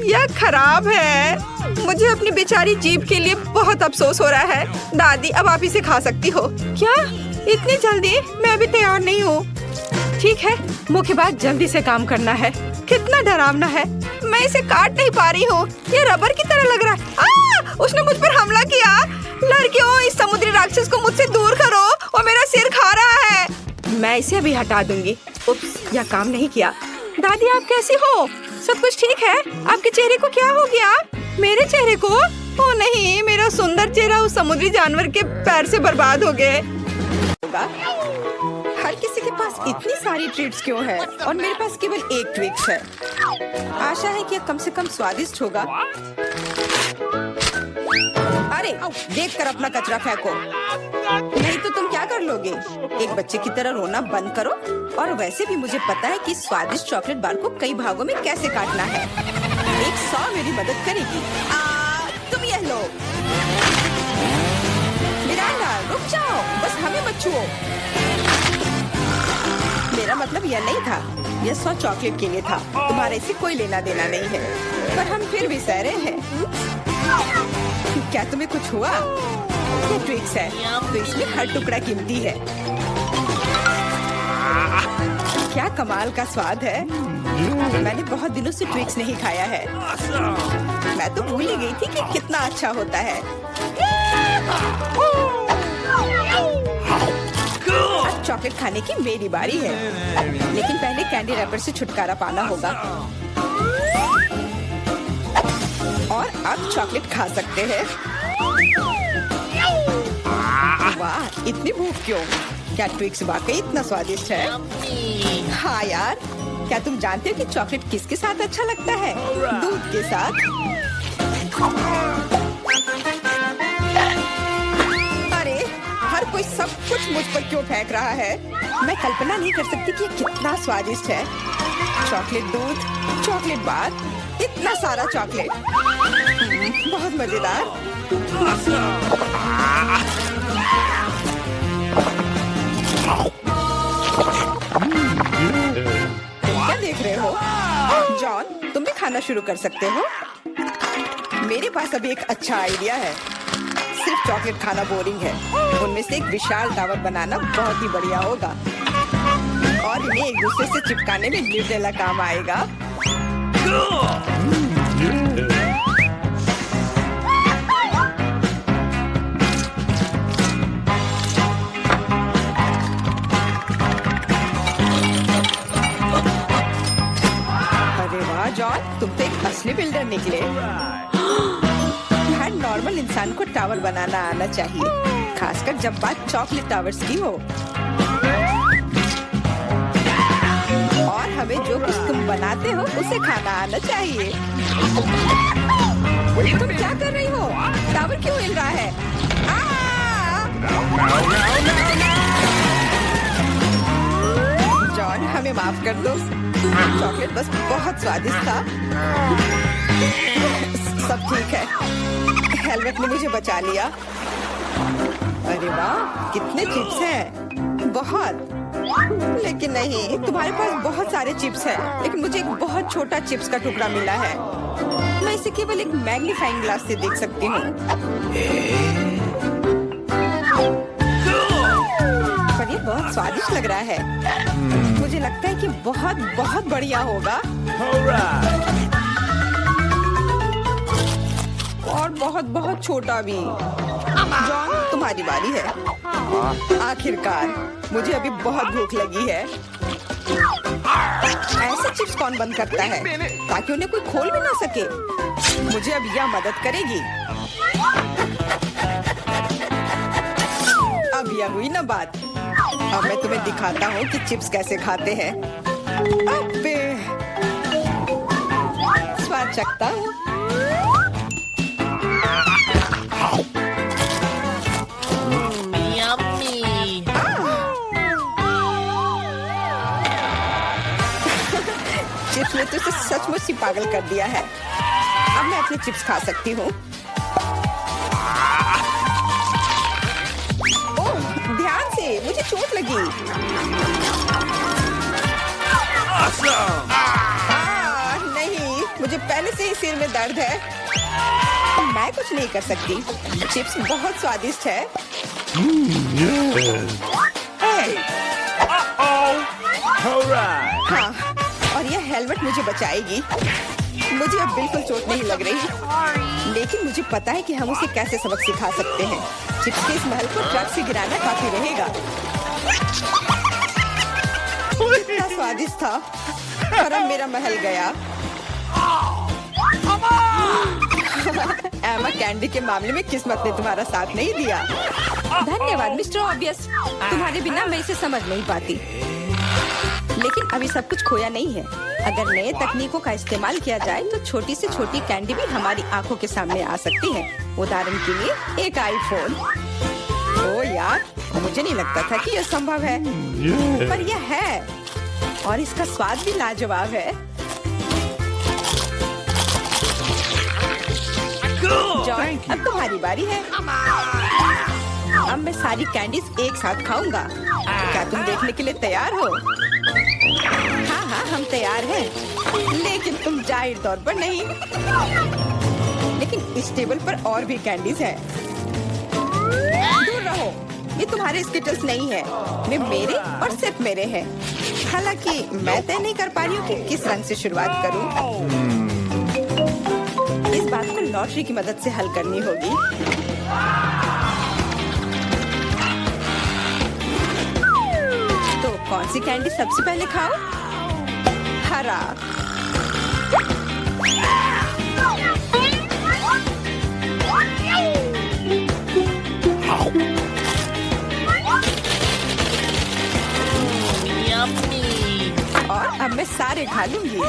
यह खराब है। मुझे अपनी बेचारी जीभ के लिए बहुत अफसोस हो रहा है। दादी, अब आप इसे खा सकती हो। क्या इतनी जल्दी? मैं अभी तैयार नहीं हूँ। ठीक है, मुख्य बात जल्दी से काम करना है। कितना डरावना है। मैं इसे काट नहीं पा रही हूँ। ये रबर की तरह लग रहा है। उसने मुझ पर हमला किया। लड़कियों, इस समुद्री राक्षस को मुझसे दूर करो, वो मेरा सिर खा रहा है। मैं इसे अभी हटा दूंगी। उप्स, यह काम नहीं किया। दादी आप कैसी हो? सब कुछ ठीक है? आपके चेहरे को क्या हो गया? मेरे चेहरे को? ओ नहीं, मेरा सुंदर चेहरा उस समुद्री जानवर के पैर से बर्बाद हो गए। हर किसी के पास इतनी सारी ट्रीट्स क्यों है और मेरे पास केवल एक ट्विक्स है। आशा है कि यह कम से कम स्वादिष्ट होगा। अरे देखकर अपना कचरा फेंको, नहीं तो तुम क्या कर लोगे? एक बच्चे की तरह रोना बंद करो। और वैसे भी मुझे पता है कि स्वादिष्ट चॉकलेट बार को कई भागों में कैसे काटना है। एक सौ मेरी मदद करेगी। तुम यह लो। मिरांडा रुक जाओ, बस हमें मत छुओ। मेरा मतलब यह नहीं था, यह 100 चॉकलेट के लिए था। तुम्हारे से कोई लेना देना नहीं है, पर हम फिर भी सह रहे हैं। क्या तुम्हें कुछ हुआ? ये ट्विक्स है, तो इसमें हर टुकड़ा कीमती है। क्या कमाल का स्वाद है। मैंने बहुत दिनों से ट्विक्स नहीं खाया है। मैं तो भूल ही गई थी कि कितना अच्छा होता है। अब चॉकलेट खाने की मेरी बारी है, लेकिन पहले कैंडी रैपर से छुटकारा पाना होगा। और अब चॉकलेट खा सकते हैं। वाह, इतनी भूख क्यों? क्या ट्विक्स वाकई इतना स्वादिष्ट है? हाँ यार, क्या तुम जानते हो कि चॉकलेट किसके साथ अच्छा लगता है? दूध के साथ। अरे हर कोई सब कुछ मुझ पर क्यों फेंक रहा है? मैं कल्पना नहीं कर सकती कि ये कितना स्वादिष्ट है। चॉकलेट दूध, चॉकलेट बार, इतना सारा चॉकलेट, बहुत मजेदार। क्या देख रहे हो? जॉन, तुम भी खाना शुरू कर सकते हो। मेरे पास अभी एक अच्छा आइडिया है। सिर्फ चॉकलेट खाना बोरिंग है, उनमें से एक विशाल टावर बनाना बहुत ही बढ़िया होगा। और इन्हें एक दूसरे से चिपकाने में न्यूटेला काम आएगा। अरे वाह जॉन, तुम तो एक असली बिल्डर निकले। हर नॉर्मल इंसान को टावर बनाना आना चाहिए, खासकर जब बात चॉकलेट टावर्स की हो। और हमें जो कुछ तुम बनाते हो उसे खाना आना चाहिए। तुम क्या कर रही हो? टावर क्यों हिल रहा है? जॉन, हमें माफ कर दो। चॉकलेट बस बहुत स्वादिष्ट था। सब ठीक है, हेलमेट ने मुझे बचा लिया। अरे वाह, कितने चिप्स हैं। बहुत। लेकिन नहीं, तुम्हारे पास बहुत सारे चिप्स हैं, लेकिन मुझे एक बहुत छोटा चिप्स का टुकड़ा मिला है। मैं इसे केवल एक मैग्नीफाइंग ग्लास से देख सकती हूँ। पर ये बहुत स्वादिष्ट लग रहा है। मुझे लगता है कि बहुत बहुत बढ़िया होगा। और बहुत बहुत छोटा भी। जॉन, तुम्हारी बारी है। आखिरकार, मुझे अभी बहुत भूख लगी है। ऐसे चिप्स कौन बंद करता है ताकि उन्हें कोई खोल भी ना सके? मुझे अब यह मदद करेगी। अब यह हुई ना बात। अब मैं तुम्हें दिखाता हूँ कि चिप्स कैसे खाते हैं। अबे, स्वाद चखता हूँ। चिप्स ने तो सचमुच ही पागल कर दिया है। अब मैं अपने चिप्स खा सकती हूँ। ओह, ध्यान से, मुझे चोट लगी। नहीं, मुझे पहले से ही सिर में दर्द है। मैं कुछ नहीं कर सकती। चिप्स बहुत स्वादिष्ट है। हाँ, और यह हेलमेट मुझे बचाएगी। मुझे अब बिल्कुल चोट नहीं लग रही, लेकिन मुझे पता है कि हम उसे कैसे सबक सिखा सकते हैं। चिप्स के इस महल को ट्रक से गिराना काफी रहेगा। कितना स्वादिष्ट था, पर अब मेरा महल गया। एमा, कैंडी के मामले में किस्मत ने तुम्हारा साथ नहीं दिया। धन्यवाद मिस्टर ऑब्वियस, तुम्हारे बिना मैं इसे समझ नहीं पाती। लेकिन अभी सब कुछ खोया नहीं है। अगर नए तकनीकों का इस्तेमाल किया जाए तो छोटी से छोटी कैंडी भी हमारी आंखों के सामने आ सकती है। उदाहरण के लिए एक आईफोन। ओ यार, मुझे नहीं लगता था कि यह संभव है, पर यह है, और इसका स्वाद भी लाजवाब है। जॉन, अब तुम्हारी बारी है। अब मैं सारी कैंडीज एक साथ खाऊंगा। क्या तुम देखने के लिए तैयार हो? हाँ हाँ, हम तैयार हैं। लेकिन तुम जाहिर तौर पर नहीं। लेकिन इस टेबल पर और भी कैंडीज हैं। दूर रहो, ये तुम्हारे स्किटल्स नहीं है। वे मेरे और सिर्फ मेरे हैं। हालांकि मैं तय नहीं कर पा रही हूँ कि किस रंग से शुरुआत करूँ। इस बात को लॉटरी की मदद से हल करनी होगी। तो कौन सी कैंडी सबसे पहले खाओ? हरा। और अब मैं सारे खा लूंगी।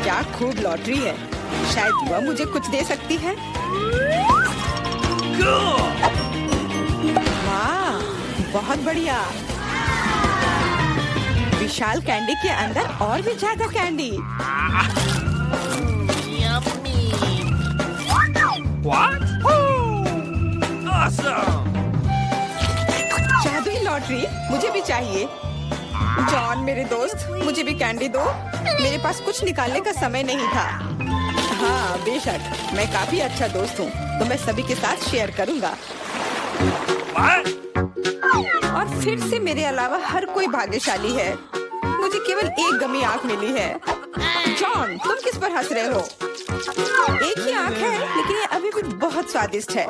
क्या खूब लॉटरी है। शायद वह मुझे कुछ दे सकती है। वाह, बहुत बढ़िया। विशाल कैंडी के अंदर और भी ज्यादा कैंडी। What? Awesome! जादुई लॉटरी मुझे भी चाहिए। जॉन मेरे दोस्त, मुझे भी कैंडी दो। मेरे पास कुछ निकालने का समय नहीं था। हाँ बेशक, मैं काफी अच्छा दोस्त हूँ, तो मैं सभी के साथ शेयर करूँगा। और फिर से मेरे अलावा हर कोई भाग्यशाली है। मुझे केवल एक गमी आंख मिली है। जॉन, तुम किस पर हंस रहे हो? एक ही आंख है, लेकिन ये अभी भी बहुत स्वादिष्ट है।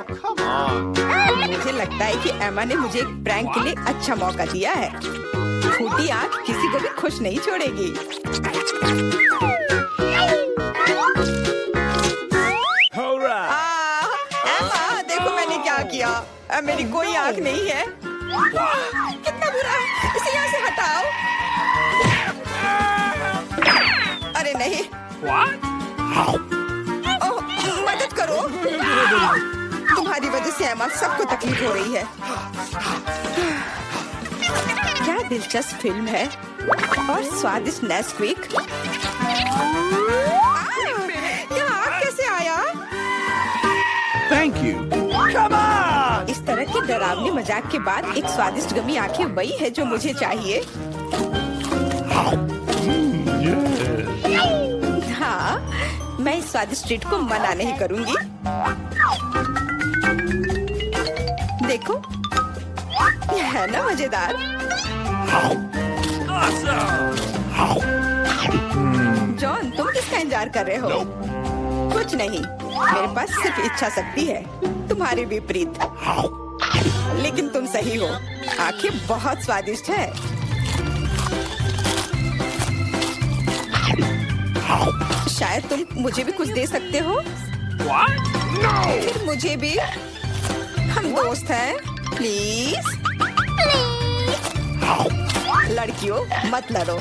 मुझे लगता है कि एमा ने मुझे एक प्रैंक के लिए अच्छा मौका दिया है। फूटी आंख किसी को भी खुश नहीं छोड़ेगी। एमा, देखो मैंने क्या किया। अब मेरी कोई आंख नहीं है। कितना बुरा है, इसे यहाँ से हटाओ। अरे नहीं। ओह, मदद करो। तुम्हारी वजह से एमा सबको तकलीफ हो रही है। क्या दिलचस्प फिल्म है, और स्वादिष्ट नेस्क्विक। यहाँ आग कैसे आया? Thank you. Come on! इस तरह के डरावने मजाक के बाद एक स्वादिष्ट गमी आंखें वही है जो मुझे चाहिए। हाँ, मैं इस स्वादिष्ट ट्रीट को मना नहीं करूंगी। देखो, यह है ना मजेदार। जॉन, तुम किसका इंतजार कर रहे हो? कुछ नहीं, मेरे पास सिर्फ इच्छा शक्ति है, तुम्हारे विपरीत। लेकिन तुम सही हो, आंखें बहुत स्वादिष्ट है। शायद तुम मुझे भी कुछ दे सकते हो। What? No! फिर मुझे भी। हम दोस्त हैं, प्लीज। लड़कियों, मत लड़ो।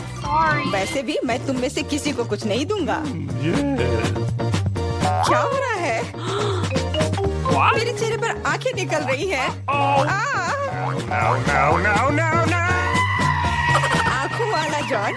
वैसे भी मैं तुम में से किसी को कुछ नहीं दूंगा। क्या हो रहा है? What? मेरे चेहरे पर आंखें निकल रही हैं। No, no, no, no, no! आंखों वाला जॉन।